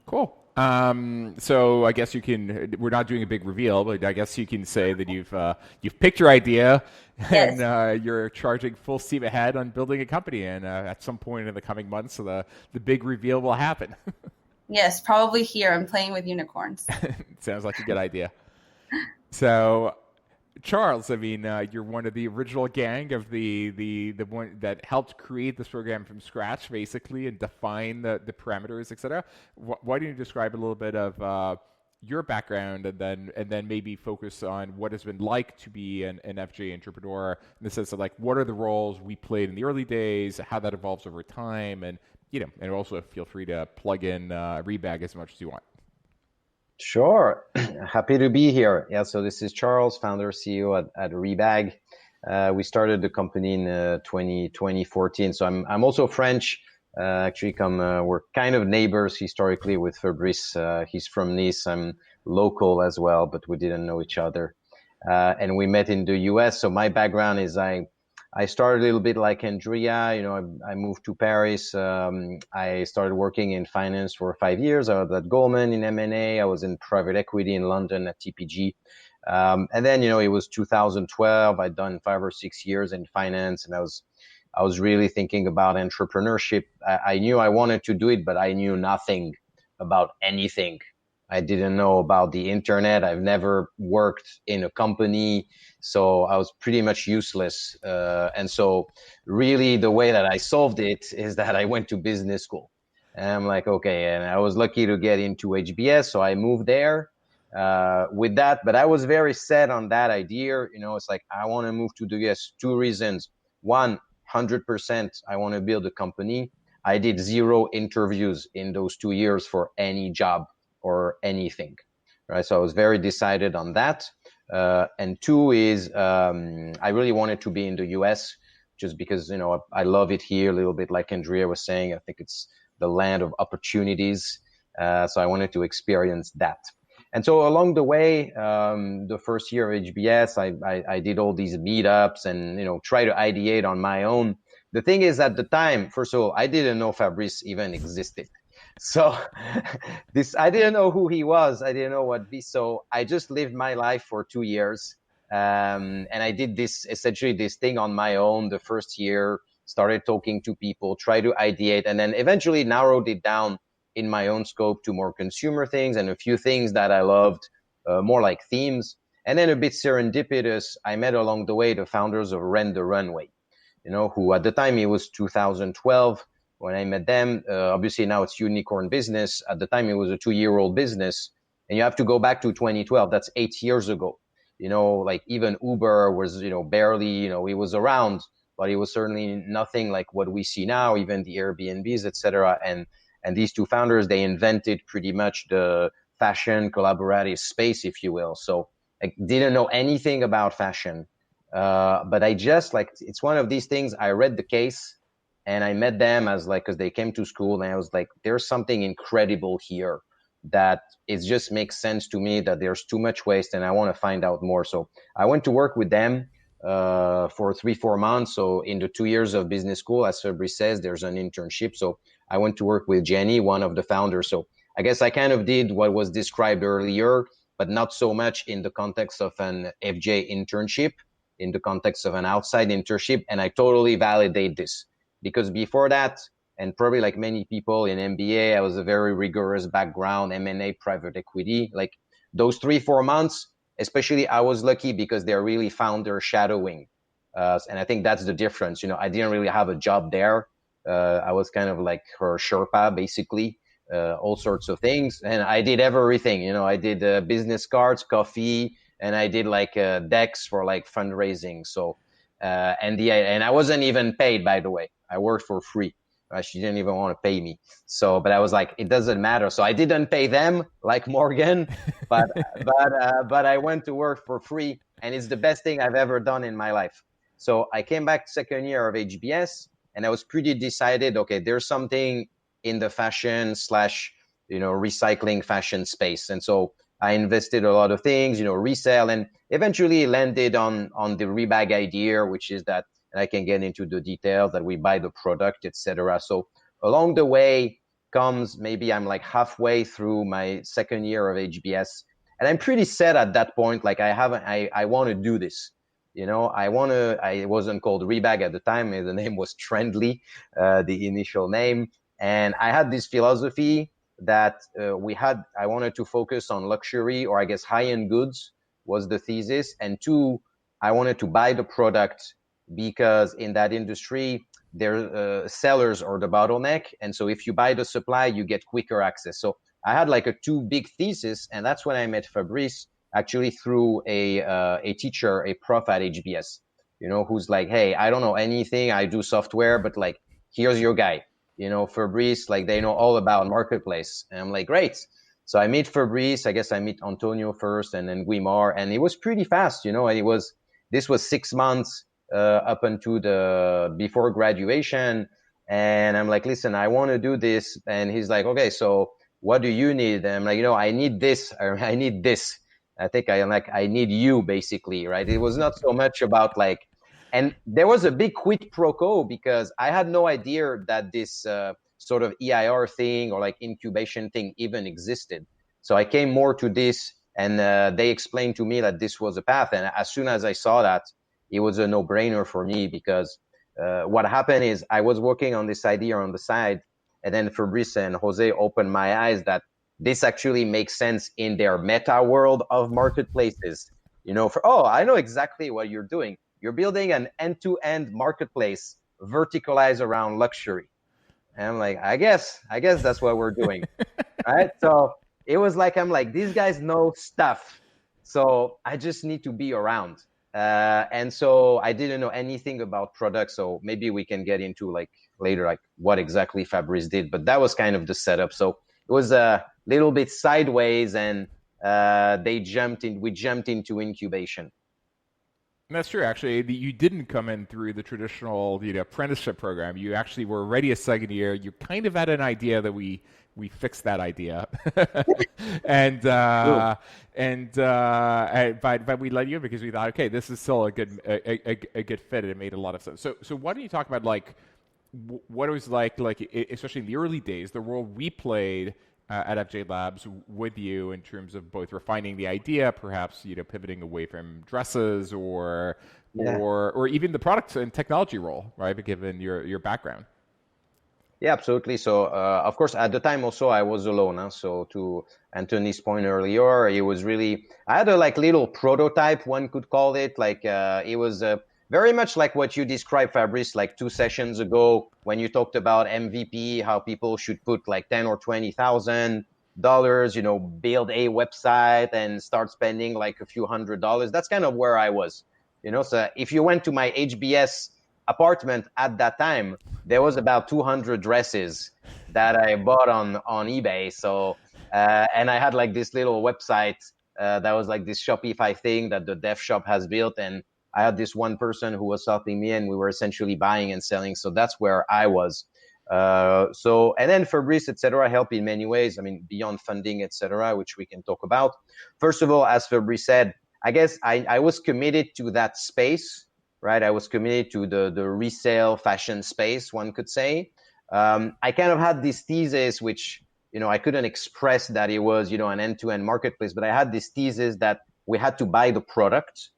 Speaker 1: Cool. So I guess we're not doing a big reveal, but I guess you can say that you've picked your idea. Yes. And you're charging full steam ahead on building a company. And at some point in the coming months, the big reveal will happen.
Speaker 3: Yes, probably here. I'm playing with unicorns.
Speaker 1: Sounds like a good idea. So, Charles, I mean, you're one of the original gang of the one that helped create this program from scratch, basically, and define the parameters, etc. Why don't you describe a little bit of your background, and then maybe focus on what it's been like to be an FJ entrepreneur in the sense of like what are the roles we played in the early days, how that evolves over time, and and also feel free to plug in Rebag as much as you want.
Speaker 4: Sure. Happy to be here. Yeah, so this is Charles, founder, CEO at Rebag. We started the company in 2014. So I'm also French. Actually, we're kind of neighbors historically with Fabrice. He's from Nice. I'm local as well, but we didn't know each other. And we met in the US. So my background is I started a little bit like Andrea. I moved to Paris. I started working in finance for 5 years. I was at Goldman in M&A. I was in private equity in London at TPG. And then, it was 2012. I'd done 5 or 6 years in finance, and I was really thinking about entrepreneurship. I knew I wanted to do it, but I knew nothing about anything. I didn't know about the internet. I've never worked in a company, so I was pretty much useless. And so really the way that I solved it is that I went to business school. And I'm like, okay, and I was lucky to get into HBS, so I moved there with that. But I was very set on that idea. It's like, I want to move to the US. 2 reasons. One, 100%, I want to build a company. I did 0 interviews in those 2 years for any job or anything, right? So I was very decided on that. And 2 is I really wanted to be in the US just because, you know, I love it here a little bit, like Andrea was saying. I think it's the land of opportunities. So I wanted to experience that. And so along the way, the first year of HBS, I did all these meetups and, you know, try to ideate on my own. The thing is, at the time, first of all, I didn't know Fabrice even existed. So I didn't know who he was. I didn't know what be. So I just lived my life for 2 years. And I did essentially this thing on my own the first year, started talking to people, try to ideate, and then eventually narrowed it down in my own scope to more consumer things and a few things that I loved, more like themes. And then a bit serendipitous, I met along the way the founders of Rent the Runway, you know, who at the time, it was 2012 when I met them. Obviously now it's unicorn business. At the time, it was a 2-year-old business. And you have to go back to 2012. That's 8 years ago. You know, like even Uber was, you know, barely, you know, it was around, but it was certainly nothing like what we see now, even the Airbnbs, etc. And these two founders, they invented pretty much the fashion collaborative space, if you will. So I didn't know anything about fashion, but I just like, it's one of these things. I read the case and I met them as like, because they came to school, and I was like, there's something incredible here that it just makes sense to me that there's too much waste and I want to find out more. So I went to work with them for 3-4 months. So in the 2 years of business school, as Fabrice says, there's an internship. So I went to work with Jenny, one of the founders. So I guess I kind of did what was described earlier, but not so much in the context of an FJ internship, in the context of an outside internship. And I totally validate this because before that, and probably like many people in MBA, I was a very rigorous background, M&A, private equity. Like those 3-4 months, especially, I was lucky because they're really founder shadowing. And I think that's the difference. You know, I didn't really have a job there. I was kind of like her Sherpa, basically, all sorts of things. And I did everything. You know, I did business cards, coffee, and I did like decks for like fundraising. So, and I wasn't even paid, by the way. I worked for free. She didn't even want to pay me. So, but I was like, it doesn't matter. So I didn't pay them like Morgan, but I went to work for free, and it's the best thing I've ever done in my life. So I came back second year of HBS, and I was pretty decided, okay, there's something in the fashion / recycling fashion space. And so I invested a lot of things, resell, and eventually landed on the Rebag idea, which is that, and I can get into the details, that we buy the product, etc. So along the way comes, maybe I'm like halfway through my second year of HBS, and I'm pretty set at that point. Like I want to do this. I wasn't called Rebag at the time. The name was Trendly, the initial name. And I had this philosophy that I wanted to focus on luxury, or I guess high-end goods was the thesis. And 2, I wanted to buy the product because in that industry, sellers are the bottleneck. And so if you buy the supply, you get quicker access. So I had like a 2 big thesis. And that's when I met Fabrice, actually through a teacher, a prof at HBS, who's like, hey, I don't know anything. I do software, but like, here's your guy. Fabrice, like they know all about marketplace. And I'm like, great. So I meet Fabrice. I guess I meet Antonio first, and then Guimar. And it was pretty fast, and this was 6 months up until before graduation. And I'm like, listen, I want to do this. And he's like, okay, so what do you need? And I'm like, I need this, or I need this. I think I need you, basically, right? It was not so much about like, and there was a big quid pro quo because I had no idea that this sort of EIR thing or like incubation thing even existed. So I came more to this, and they explained to me that this was a path. And as soon as I saw that, it was a no-brainer for me because what happened is I was working on this idea on the side, and then Fabrice and Jose opened my eyes that this actually makes sense in their meta world of marketplaces. I know exactly what you're doing. You're building an end-to-end marketplace verticalized around luxury. And I'm like, I guess that's what we're doing. Right? So it was like, I'm like, these guys know stuff. So I just need to be around. And so I didn't know anything about products. So maybe we can get into like later, like what exactly Fabrice did, but that was kind of the setup. So it was a little bit sideways, and we jumped into incubation.
Speaker 1: And that's true. Actually, you didn't come in through the traditional, apprenticeship program. You actually were already a second year. You kind of had an idea that we fixed that idea, and but we let you in because we thought, okay, this is still a good fit. It made a lot of sense. So why don't you talk about like what it was like especially in the early days, the role we played at FJ Labs with you in terms of both refining the idea, perhaps pivoting away from dresses, or even the product and technology role, right? But given your background.
Speaker 4: Yeah, absolutely. So of course, at the time also I was alone. Huh? So to Anthony's point earlier, it was really I had a little prototype, one could call it. It was very much like what you described, Fabrice, like 2 sessions ago when you talked about MVP, how people should put like $10,000 or $20,000, build a website and start spending like a few $100s. That's kind of where I was, So if you went to my HBS apartment at that time, there was about 200 dresses that I bought on eBay. So and I had like this little website that was like this Shopify thing that the dev shop has built, and I had this one person who was helping me, and we were essentially buying and selling. So that's where I was. And then Fabrice, etc., helped in many ways. I mean, beyond funding, etc., which we can talk about. First of all, as Fabrice said, I guess I was committed to that space, right? I was committed to the resale fashion space, one could say. I kind of had this thesis, which, I couldn't express that it was, an end-to-end marketplace, but I had this thesis that we had to buy the product.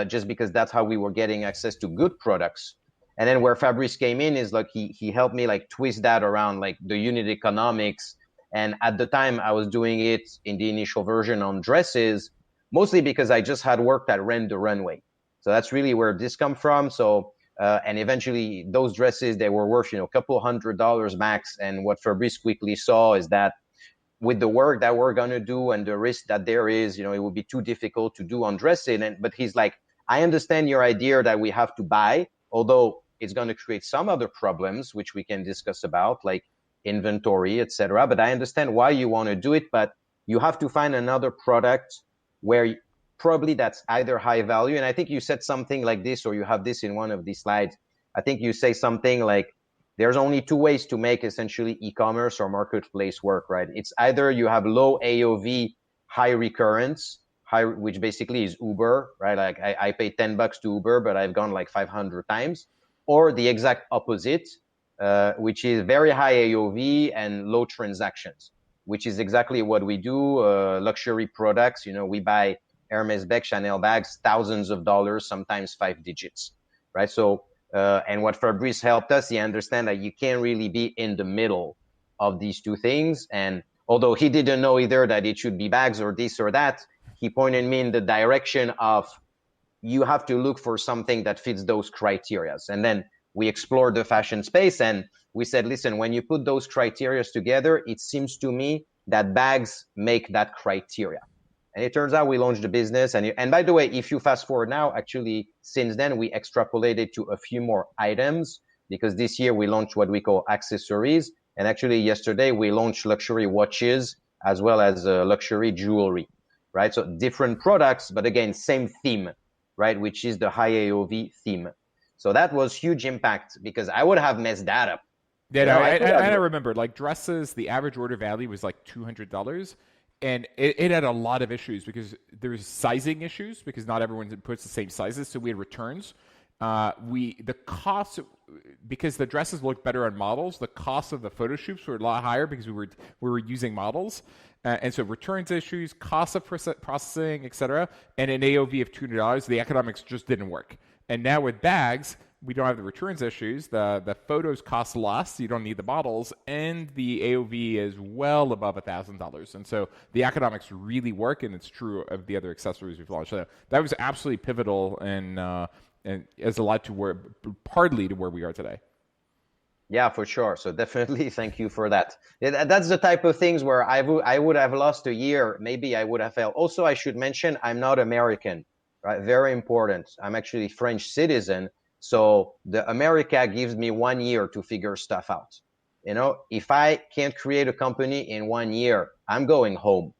Speaker 4: Just because that's how we were getting access to good products. And then where Fabrice came in is like he helped me like twist that around like the unit economics. And at the time I was doing it in the initial version on dresses, mostly because I just had worked at Rent the Runway. So that's really where this come from. So and eventually those dresses, they were worth, a couple $100 max. And what Fabrice quickly saw is that with the work that we're going to do and the risk that there is, it would be too difficult to do on dressing. But he's like, I understand your idea that we have to buy, although it's going to create some other problems, which we can discuss about, like inventory, etc. But I understand why you want to do it, but you have to find another product where probably that's either high value. And I think you said something like this, or you have this in one of these slides. I think you say something like, there's only 2 ways to make essentially e-commerce or marketplace work, right? It's either you have low AOV, high recurrence, which basically is Uber, right? Like I pay $10 to Uber, but I've gone like 500 times, or the exact opposite, which is very high AOV and low transactions, which is exactly what we do. Luxury products, we buy Hermes bags, Chanel bags, thousands of dollars, sometimes 5 digits, right? So and what Fabrice helped us, he understand that you can't really be in the middle of these 2 things. And although he didn't know either that it should be bags or this or that, he pointed me in the direction of you have to look for something that fits those criteria. And then we explored the fashion space and we said, listen, when you put those criteria together, it seems to me that bags make that criteria. And it turns out we launched the business. And by the way, if you fast forward now, actually, since then, we extrapolated to a few more items because this year we launched what we call accessories. And actually, yesterday, we launched luxury watches as well as luxury jewelry, right? So different products, but again, same theme, right? Which is the high AOV theme. So that was huge impact because I would have messed that up.
Speaker 1: Yeah, I remember like dresses, the average order value was like $200. And it had a lot of issues because there's sizing issues because not everyone puts the same sizes. So we had returns. The cost, because the dresses looked better on models, the cost of the photo shoots were a lot higher because we were using models. And so returns issues, cost of processing, etc. And an AOV of $200, the economics just didn't work. And now with bags, we don't have the returns issues. The photos cost less. So you don't need the models. And the AOV is well above $1,000. And so the economics really work. And it's true of the other accessories we've launched. So that was absolutely pivotal and as a lot to partly to where we are today.
Speaker 4: Yeah, for sure. So definitely thank you for that. That's the type of things where I would have lost a year. Maybe I would have failed. Also, I should mention I'm not American. right? Very important. I'm actually French citizen, so the America gives me 1 year to figure stuff out. If I can't create a company in 1 year, I'm going home,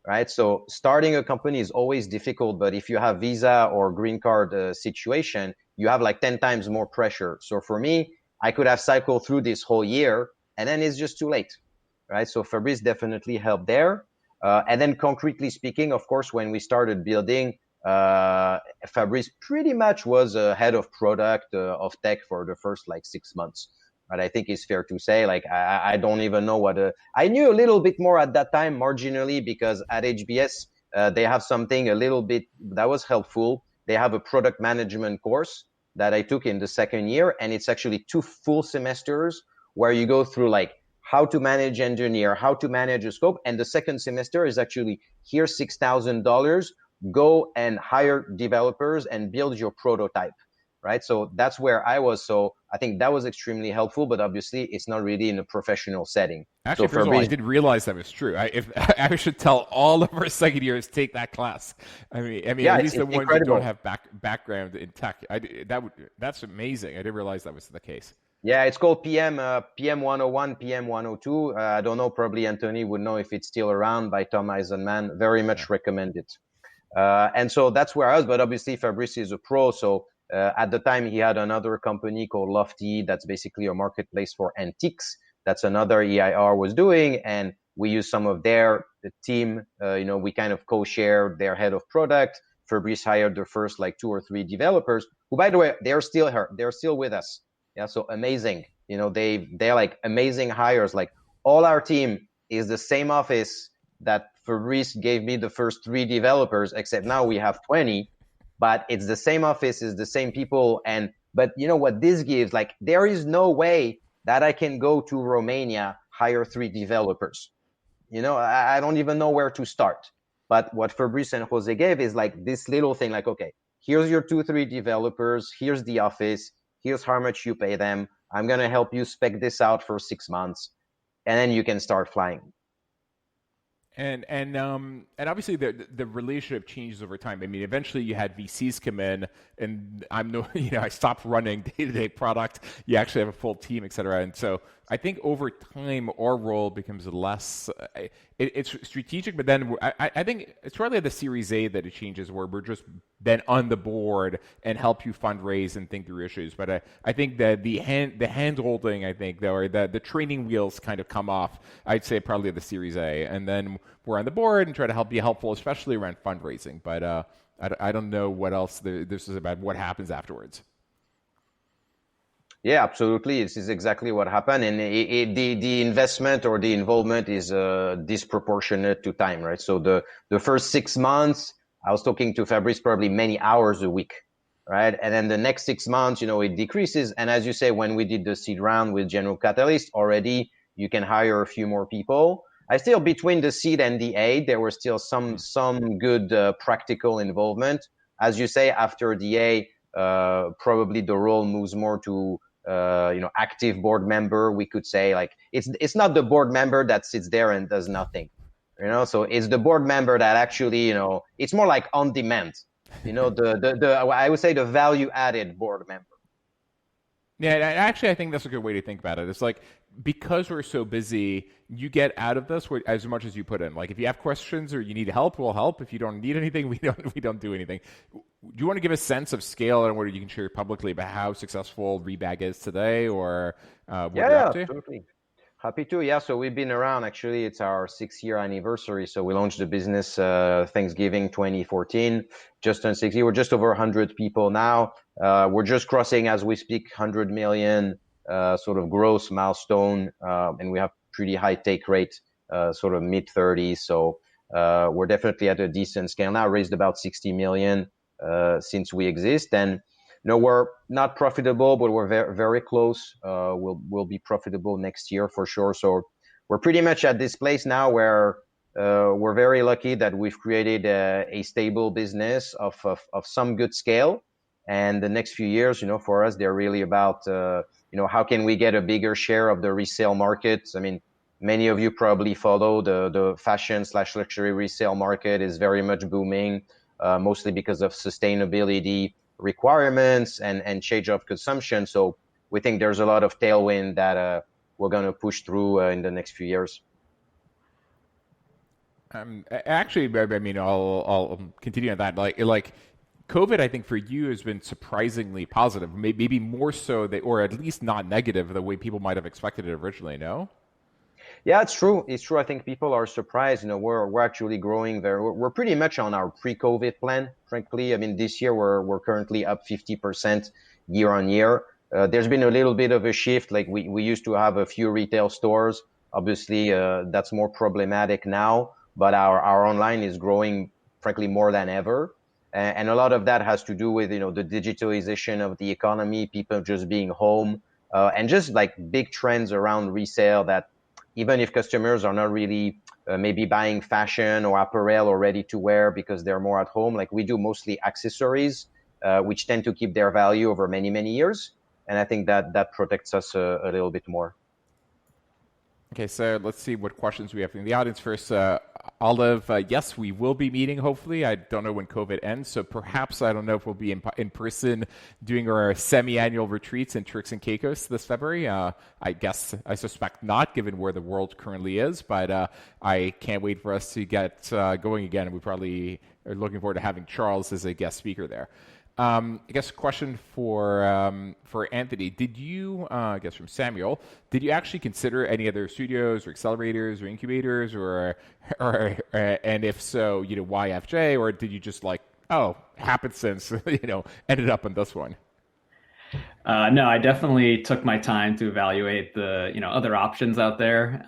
Speaker 4: right? So starting a company is always difficult, but if you have visa or green card situation, you have like 10 times more pressure. So for me, I could have cycled through this whole year, and then it's just too late, right? So Fabrice definitely helped there. And then concretely speaking, of course, when we started building, Fabrice pretty much was a head of product of tech for the first like 6 months. But I think it's fair to say, like, I don't even know I knew a little bit more at that time, marginally, because at HBS, they have something a little bit that was helpful. They have a product management course that I took in the second year, and it's actually 2 full semesters where you go through like how to manage engineer, how to manage a scope. And the second semester is actually, here's $6,000, go and hire developers and build your prototype. Right. So that's where I was. So I think that was extremely helpful, but obviously it's not really in a professional setting.
Speaker 1: Actually,
Speaker 4: so
Speaker 1: first of all, I didn't realize that was true. I should tell all of our second years take that class. I mean,
Speaker 4: yeah,
Speaker 1: at least the ones
Speaker 4: incredible.
Speaker 1: that don't have background in tech. That's amazing. I didn't realize that was the case.
Speaker 4: Yeah, it's called PM 101, PM 102. I don't know. Probably Anthony would know if it's still around, by Tom Eisenman. Very much recommend it. And so that's where I was. But obviously, Fabrice is a pro, so. At the time, he had another company called Lofty. That's basically a marketplace for antiques. That's another EIR was doing. And we used some of the team. We kind of co-shared their head of product. Fabrice hired the first like 2 or 3 developers who, by the way, they're still here. They're still with us. Yeah. So amazing. They're like amazing hires. Like all our team is the same office that Fabrice gave me the first 3 developers, except now we have 20. But it's the same office, it's the same people. But you know what this gives? Like, there is no way that I can go to Romania, hire 3 developers. I don't even know where to start. But what Fabrice and Jose gave is like this little thing, like, okay, here's your 2-3 developers, here's the office, here's how much you pay them. I'm going to help you spec this out for 6 months, and then you can start flying.
Speaker 1: And obviously the relationship changes over time. I mean, eventually you had VCs come in, and I stopped running day-to-day product. You actually have a full team, et cetera. And so I think over time our role becomes less. It's strategic, but then I think it's probably at the Series A that it changes, where we're just then on the board and help you fundraise and think through issues. But I think that the hand holding, I think, though, or the training wheels kind of come off. I'd say probably at the Series A, and then we're on the board and try to be helpful, especially around fundraising. But I don't know what else this is about. What happens afterwards?
Speaker 4: Yeah, absolutely. This is exactly what happened. And the investment or the involvement is disproportionate to time, right? So the first 6 months, I was talking to Fabrice probably many hours a week, right? And then the next 6 months, it decreases. And as you say, when we did the seed round with General Catalyst, already you can hire a few more people. I still, between the seed and the A, there was still some good practical involvement. As you say, after the A, probably the role moves more to active board member. We could say, like, it's not the board member that sits there and does nothing, so it's the board member that actually, it's more like on demand, I would say the value added board member.
Speaker 1: Yeah, actually, I think that's a good way to think about it. It's like, because we're so busy, you get out of this as much as you put in. Like, if you have questions or you need help, we'll help. If you don't need anything, we don't do anything. Do you want to give a sense of scale and what you can share publicly about how successful Rebag is today, or what you're up to?
Speaker 4: Absolutely. Happy to. Yeah, so we've been around. Actually, it's our 6-year anniversary. So we launched the business Thanksgiving 2014, just on 6 years. We're just over 100 people now. We're just crossing, as we speak, 100 million sort of gross milestone, and we have pretty high take rate, sort of mid 30s. So we're definitely at a decent scale now. Raised about 60 million since we exist, and we're not profitable, but we're very, very close. We'll be profitable next year for sure. So we're pretty much at this place now where we're very lucky that we've created a stable business of some good scale. And the next few years, for us, they're really about, how can we get a bigger share of the resale market? I mean, many of you probably follow the fashion/luxury resale market is very much booming. mostly because of sustainability requirements and change of consumption. So we think there's a lot of tailwind that we're going to push through in the next few years.
Speaker 1: Actually, I mean, I'll continue on that. Like COVID, I think for you has been surprisingly positive, maybe more so that, or at least not negative the way people might have expected it originally. No.
Speaker 4: Yeah, it's true. It's true. I think people are surprised. We're actually growing there. We're pretty much on our pre-COVID plan, frankly. I mean, this year we're currently up 50% year on year. There's been a little bit of a shift. Like we used to have a few retail stores. Obviously, that's more problematic now. But our online is growing, frankly, more than ever. And a lot of that has to do with, the digitalization of the economy, people just being home, and just like big trends around resale that even if customers are not really maybe buying fashion or apparel or ready to wear because they're more at home, like we do mostly accessories, which tend to keep their value over many, many years. And I think that protects us a little bit more.
Speaker 1: Okay, so let's see what questions we have from the audience first. Olive, yes, we will be meeting, hopefully. I don't know when COVID ends, so perhaps, I don't know if we'll be in person doing our semi-annual retreats in Turks and Caicos this February. I suspect not, given where the world currently is, but I can't wait for us to get going again, and we probably are looking forward to having Charles as a guest speaker there. I guess a question for Anthony. Did you, I guess from Samuel, did you actually consider any other studios or accelerators or incubators or and if so, why FJ, or did you just happenstance, ended up on this one?
Speaker 2: No, I definitely took my time to evaluate the other options out there.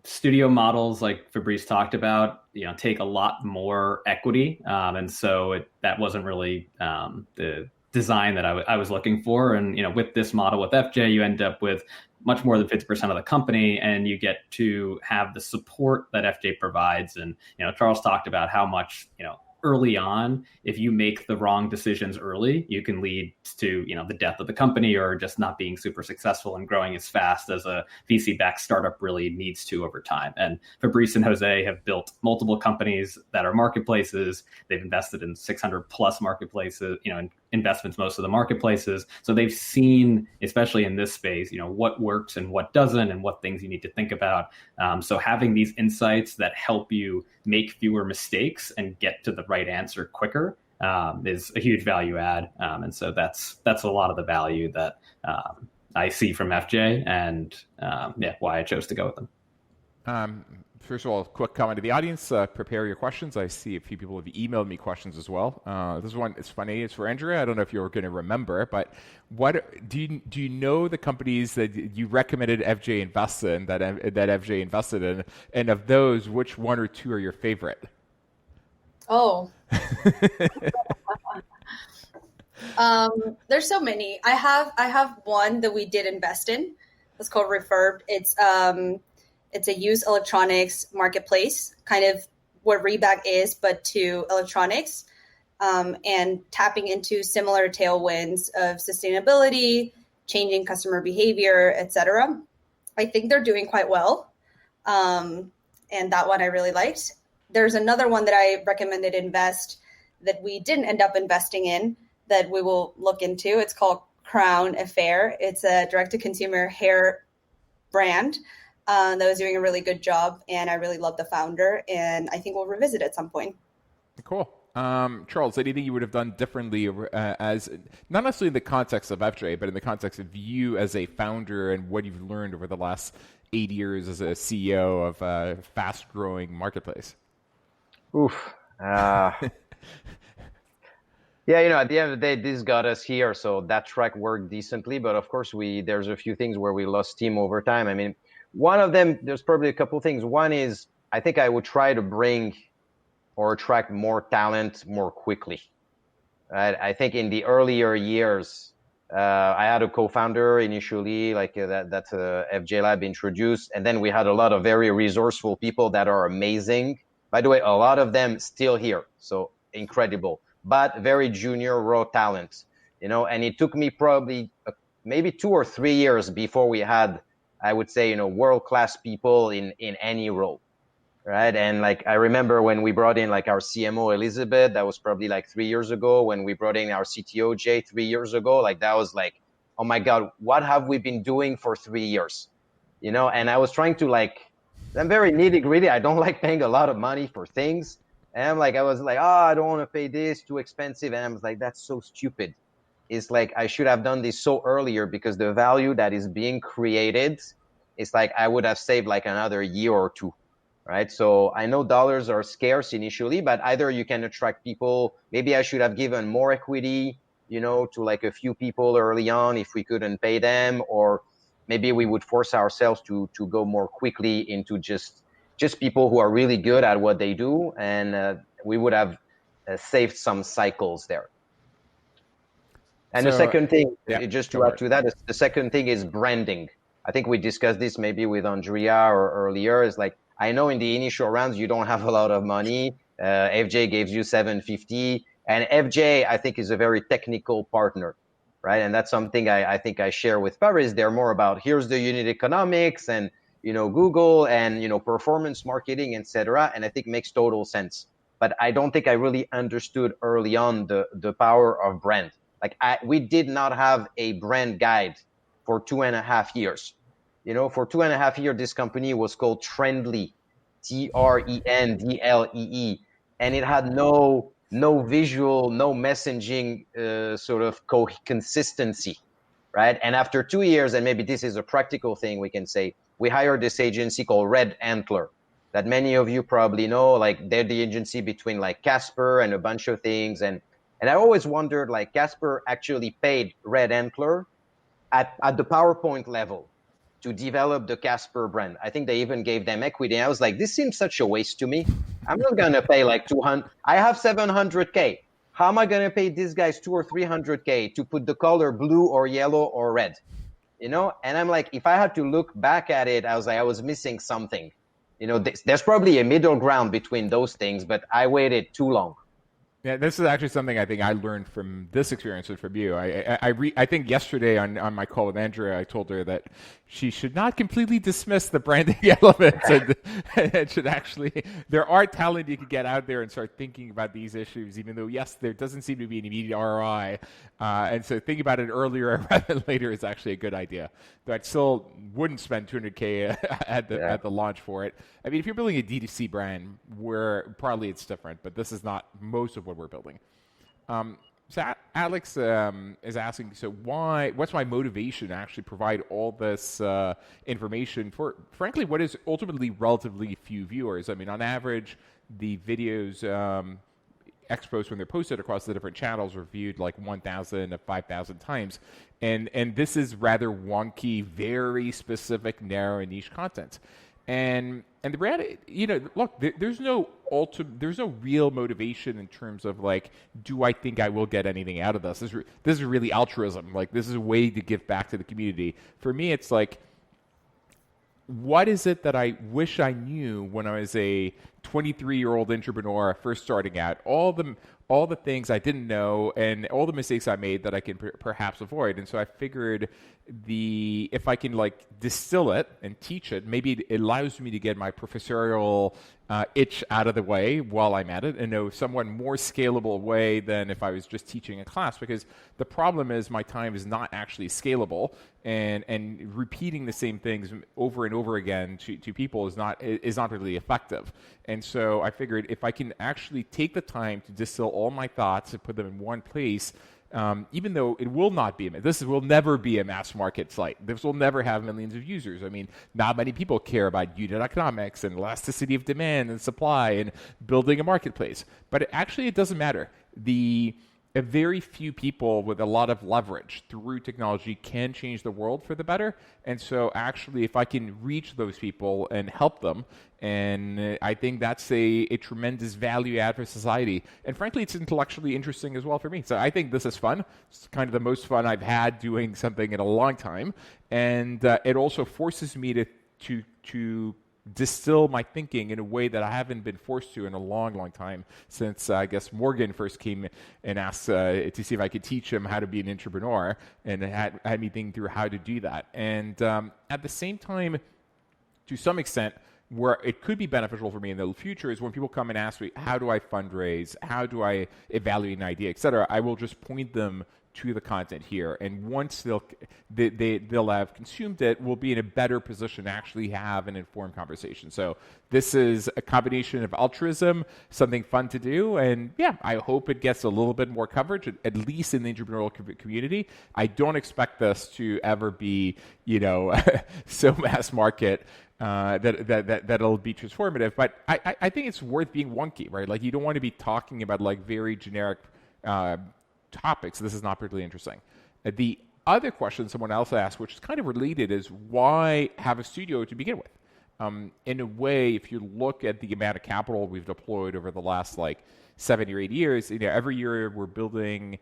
Speaker 2: Studio models, like Fabrice talked about, take a lot more equity, and so that wasn't really the design that I was looking for. And with this model with FJ, you end up with much more than 50% of the company, and you get to have the support that FJ provides. And Charles talked about how much early on, if you make the wrong decisions early, you can lead to the death of the company or just not being super successful and growing as fast as a VC-backed startup really needs to over time. And Fabrice and Jose have built multiple companies that are marketplaces. They've invested in 600 plus marketplaces, investments, most of the marketplaces. So they've seen, especially in this space, what works and what doesn't and what things you need to think about. So having these insights that help you make fewer mistakes and get to the right answer quicker is a huge value add. And so that's a lot of the value that I see from FJ and why I chose to go with them.
Speaker 1: First of all, quick comment to the audience. Prepare your questions. I see a few people have emailed me questions as well. This one is funny. It's for Andrea. I don't know if you're going to remember, but what do you know the companies that you recommended FJ invest in that FJ invested in, and of those, which one or two are your favorite?
Speaker 3: Oh. There's so many. I have one that we did invest in. It's called Refurb. It's a used electronics marketplace, kind of what Rebag is, but to electronics, and tapping into similar tailwinds of sustainability, changing customer behavior, etc. I think they're doing quite well, and that one I really liked. There's another one that I recommended invest that we didn't end up investing in that we will look into. It's called Crown Affair. It's a direct-to-consumer hair brand that was doing a really good job, and I really love the founder, and I think we'll revisit at some point.
Speaker 1: Cool. Charles, anything you would have done differently as not necessarily in the context of FJ, but in the context of you as a founder and what you've learned over the last 8 years as a CEO of a fast-growing marketplace?
Speaker 4: Oof. Yeah, at the end of the day, this got us here, so that track worked decently. But of course, there's a few things where we lost steam over time. I mean, one of them, there's probably a couple things. One is, I think I would try to bring or attract more talent more quickly. Right? I think in the earlier years, I had a co-founder initially, like that FJ Lab introduced, and then we had a lot of very resourceful people that are amazing. By the way, a lot of them still here, so incredible, but very junior raw talent, and it took me probably maybe 2 or 3 years before we had, I would say, world-class people in any role, right? And like I remember when we brought in like our CMO Elizabeth, that was probably like 3 years ago. When we brought in our CTO Jay 3 years ago, like that was like, oh my God, what have we been doing for 3 years? You know, and I was trying to like, I'm very nitty gritty. I don't like paying a lot of money for things. And I was like, oh, I don't want to pay this, too expensive. And I was like, that's so stupid. It's like I should have done this so earlier, because the value that is being created, it's like I would have saved like another year or two, right? So I know dollars are scarce initially, but either you can attract people. Maybe I should have given more equity, you know, to like a few people early on if we couldn't pay them, or maybe we would force ourselves to go more quickly into just people who are really good at what they do, and we would have saved some cycles there. And the second thing, just to add to that, the second thing is branding. I think we discussed this maybe with Andrea or earlier. Is like, I know in the initial rounds you don't have a lot of money. FJ gives you 750, and FJ I think is a very technical partner, right? And that's something I think I share with Paris. They're more about here's the unit economics and, you know, Google and, you know, performance marketing, etc. And I think makes total sense. But I don't think I really understood early on the power of brand. Like we did not have a brand guide for 2.5 years. You know, for 2.5 years, this company was called Trendly, Trendlee, and it had no visual, no messaging sort of consistency, right? And after 2 years, and maybe this is a practical thing we can say, we hired this agency called Red Antler, that many of you probably know. Like they're the agency between like Casper and a bunch of things, and I always wondered, like, Casper actually paid Red Antler at the PowerPoint level to develop the Casper brand. I think they even gave them equity. And I was like, this seems such a waste to me. I'm not going to pay like 200. I have 700K. How am I going to pay these guys 200 or 300K to put the color blue or yellow or red? You know? And I'm like, if I had to look back at it, I was like, I was missing something. You know, there's probably a middle ground between those things, but I waited too long.
Speaker 1: Yeah, this is actually something I think I learned from this experience and from you. I think yesterday on my call with Andrea, I told her that she should not completely dismiss the branding elements and should actually, there are talent you could get out there and start thinking about these issues, even though, yes, there doesn't seem to be an immediate ROI. And so thinking about it earlier rather than later is actually a good idea. Though I still wouldn't spend 200K at the launch for it. I mean, if you're building a D2C brand, where probably it's different, but this is not most of what we're building. So Alex is asking, so what's my motivation to actually provide all this information for, frankly, what is ultimately relatively few viewers? I mean, on average, the videos expos, when they're posted across the different channels, are viewed like 1,000 to 5,000 times. And this is rather wonky, very specific, narrow, and niche content. And the reality, you know, look, there's no real motivation in terms of like, do I think I will get anything out of this? This is really altruism. Like, this is a way to give back to the community. For me, it's like, what is it that I wish I knew when I was a 23-year-old entrepreneur first starting out? All the things I didn't know and all the mistakes I made that I can perhaps avoid. And so I figured if I can like distill it and teach it, maybe it allows me to get my professorial itch out of the way while I'm at it and know somewhat more scalable way than if I was just teaching a class. Because the problem is my time is not actually scalable, and repeating the same things over and over again to people is not really effective. And so I figured if I can actually take the time to distill all my thoughts and put them in one place, even though it will not be, this will never be a mass market site. This will never have millions of users. I mean, not many people care about unit economics and elasticity of demand and supply and building a marketplace. But it doesn't matter. A very few people with a lot of leverage through technology can change the world for the better. And so actually, if I can reach those people and help them, and I think that's a tremendous value add for society. And frankly, it's intellectually interesting as well for me. So I think this is fun. It's kind of the most fun I've had doing something in a long time. And it also forces me to distill my thinking in a way that I haven't been forced to in a long, long time since I guess Morgan first came and asked to see if I could teach him how to be an entrepreneur, and had me thinking through how to do that. And at the same time, to some extent, where it could be beneficial for me in the future is when people come and ask me, how do I fundraise? How do I evaluate an idea, et cetera? I will just point them to the content here. And once they'll have consumed it, we'll be in a better position to actually have an informed conversation. So this is a combination of altruism, something fun to do. And yeah, I hope it gets a little bit more coverage, at least in the entrepreneurial community. I don't expect this to ever be, so mass market that it'll be transformative. But I think it's worth being wonky, right? Like, you don't want to be talking about like very generic topics. This is not particularly interesting. The other question someone else asked, which is kind of related, is why have a studio to begin with? In a way, if you look at the amount of capital we've deployed over the last like 7 or 8 years, every year we're building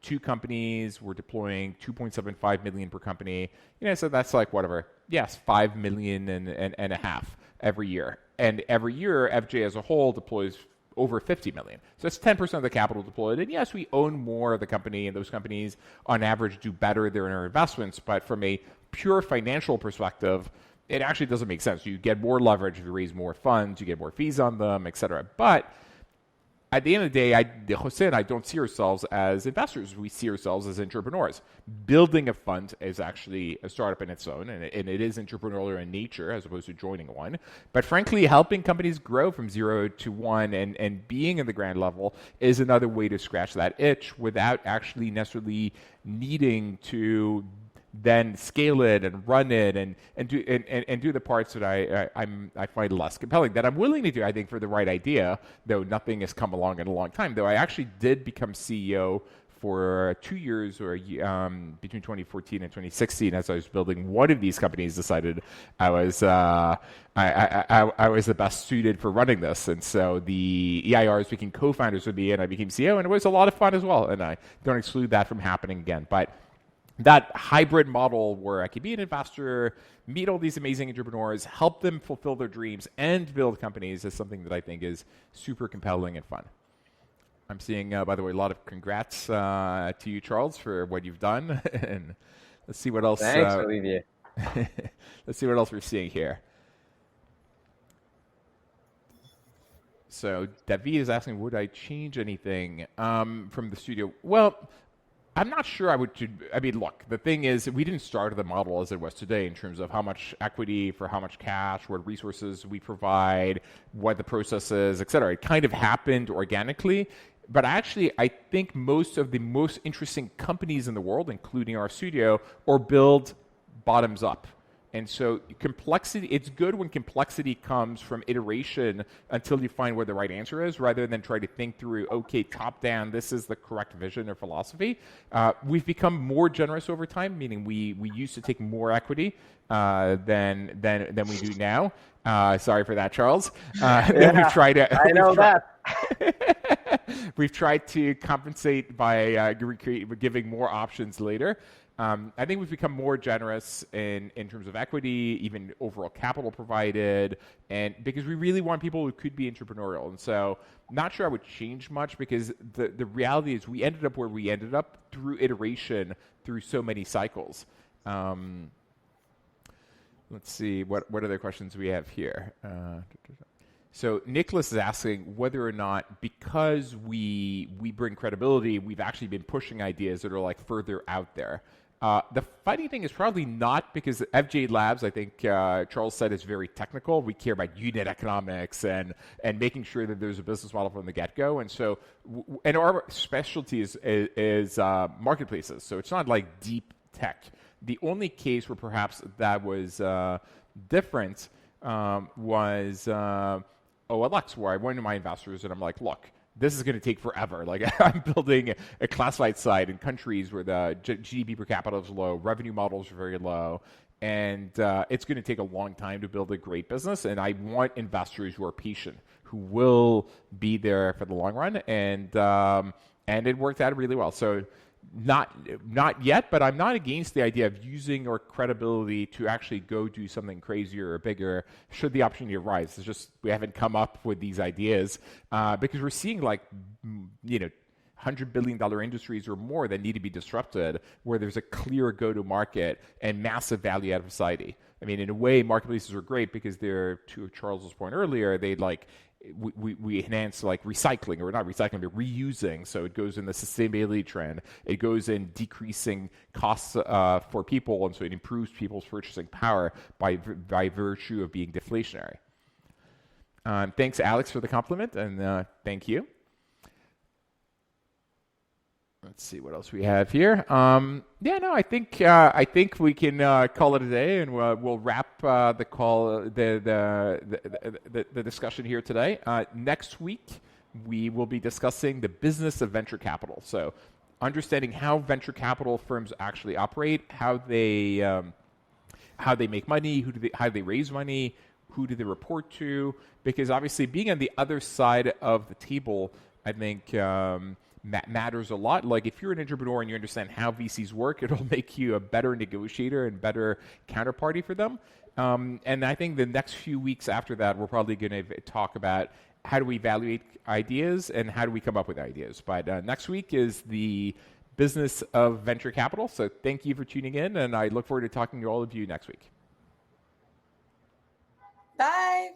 Speaker 1: 2 companies, we're deploying 2.75 million per company. So that's like whatever. Yes, 5 million and a half every year. And every year, FJ as a whole deploys over 50 million. So that's 10% of the capital deployed. And yes, we own more of the company, and those companies on average do better than their investments. But from a pure financial perspective, it actually doesn't make sense. You get more leverage if you raise more funds, you get more fees on them, et cetera. But at the end of the day, Jose and I don't see ourselves as investors. We see ourselves as entrepreneurs. Building a fund is actually a startup in its own, and it is entrepreneurial in nature as opposed to joining one. But frankly, helping companies grow from 0 to 1 and being in the ground level is another way to scratch that itch without actually necessarily needing to then scale it and run it and do the parts that I find less compelling, that I'm willing to do, I think, for the right idea, though nothing has come along in a long time. Though I actually did become CEO for 2 years, or between 2014 and 2016, as I was building one of these companies, decided I was I was the best suited for running this, and so the EIRs became co-founders with me, and I became CEO, and it was a lot of fun as well. And I don't exclude that from happening again, but that hybrid model where I could be an investor, meet all these amazing entrepreneurs, help them fulfill their dreams, and build companies is something that I think is super compelling and fun. I'm seeing, by the way, a lot of congrats to you, Charles, for what you've done. And let's see what else.
Speaker 4: Thanks, Olivier.
Speaker 1: Let's see what else we're seeing here. So David is asking, would I change anything from the studio? Well, I'm not sure I would. I mean, look, the thing is, we didn't start the model as it was today in terms of how much equity for how much cash, what resources we provide, what the process is, et cetera. It kind of happened organically. But actually, I think most of the most interesting companies in the world, including our studio, are built bottoms up. And so complexity, it's good when complexity comes from iteration until you find what the right answer is, rather than try to think through, okay, top down, this is the correct vision or philosophy. We've become more generous over time, meaning we used to take more equity than we do now. Sorry for that, Charles. We've tried to,
Speaker 4: I know that.
Speaker 1: We've tried to compensate by giving more options later. I think we've become more generous in terms of equity, even overall capital provided, and because we really want people who could be entrepreneurial. And so not sure I would change much, because the reality is we ended up where we ended up through iteration, through so many cycles. Let's see, what other questions we have here. So Nicholas is asking whether or not, because we bring credibility, we've actually been pushing ideas that are like further out there. The funny thing is probably not, because FJ Labs, I think Charles said, is very technical. We care about unit economics and making sure that there's a business model from the get-go. And so, and our specialty is marketplaces. So it's not like deep tech. The only case where perhaps that was different was OLX, where I went to my investors and I'm like, look, this is going to take forever. Like, I'm building a classified site in countries where the GDP per capita is low, revenue models are very low, and it's going to take a long time to build a great business. And I want investors who are patient, who will be there for the long run. And it worked out really well. So not yet, but I'm not against the idea of using our credibility to actually go do something crazier or bigger should the opportunity arise. It's just we haven't come up with these ideas because we're seeing, like, $100 billion industries or more that need to be disrupted, where there's a clear go-to-market and massive value out of society. I mean, in a way, marketplaces are great because they're, to Charles's point earlier, they we enhance like recycling, or not recycling, but reusing. So it goes in the sustainability trend. It goes in decreasing costs for people, and so it improves people's purchasing power by virtue of being deflationary. Thanks, Alex, for the compliment, and thank you. Let's see what else we have here. I think we can call it a day, and we'll wrap the call, the discussion here today. Next week, we will be discussing the business of venture capital. So, understanding how venture capital firms actually operate, how they make money, how do they raise money, who do they report to? Because obviously, being on the other side of the table, I think. Matters a lot. Like if you're an entrepreneur and you understand how VCs work, it'll make you a better negotiator and better counterparty for them. And I think the next few weeks after that, we're probably going to talk about how do we evaluate ideas and how do we come up with ideas. But next week is the business of venture capital. So thank you for tuning in, and I look forward to talking to all of you next week.
Speaker 3: Bye.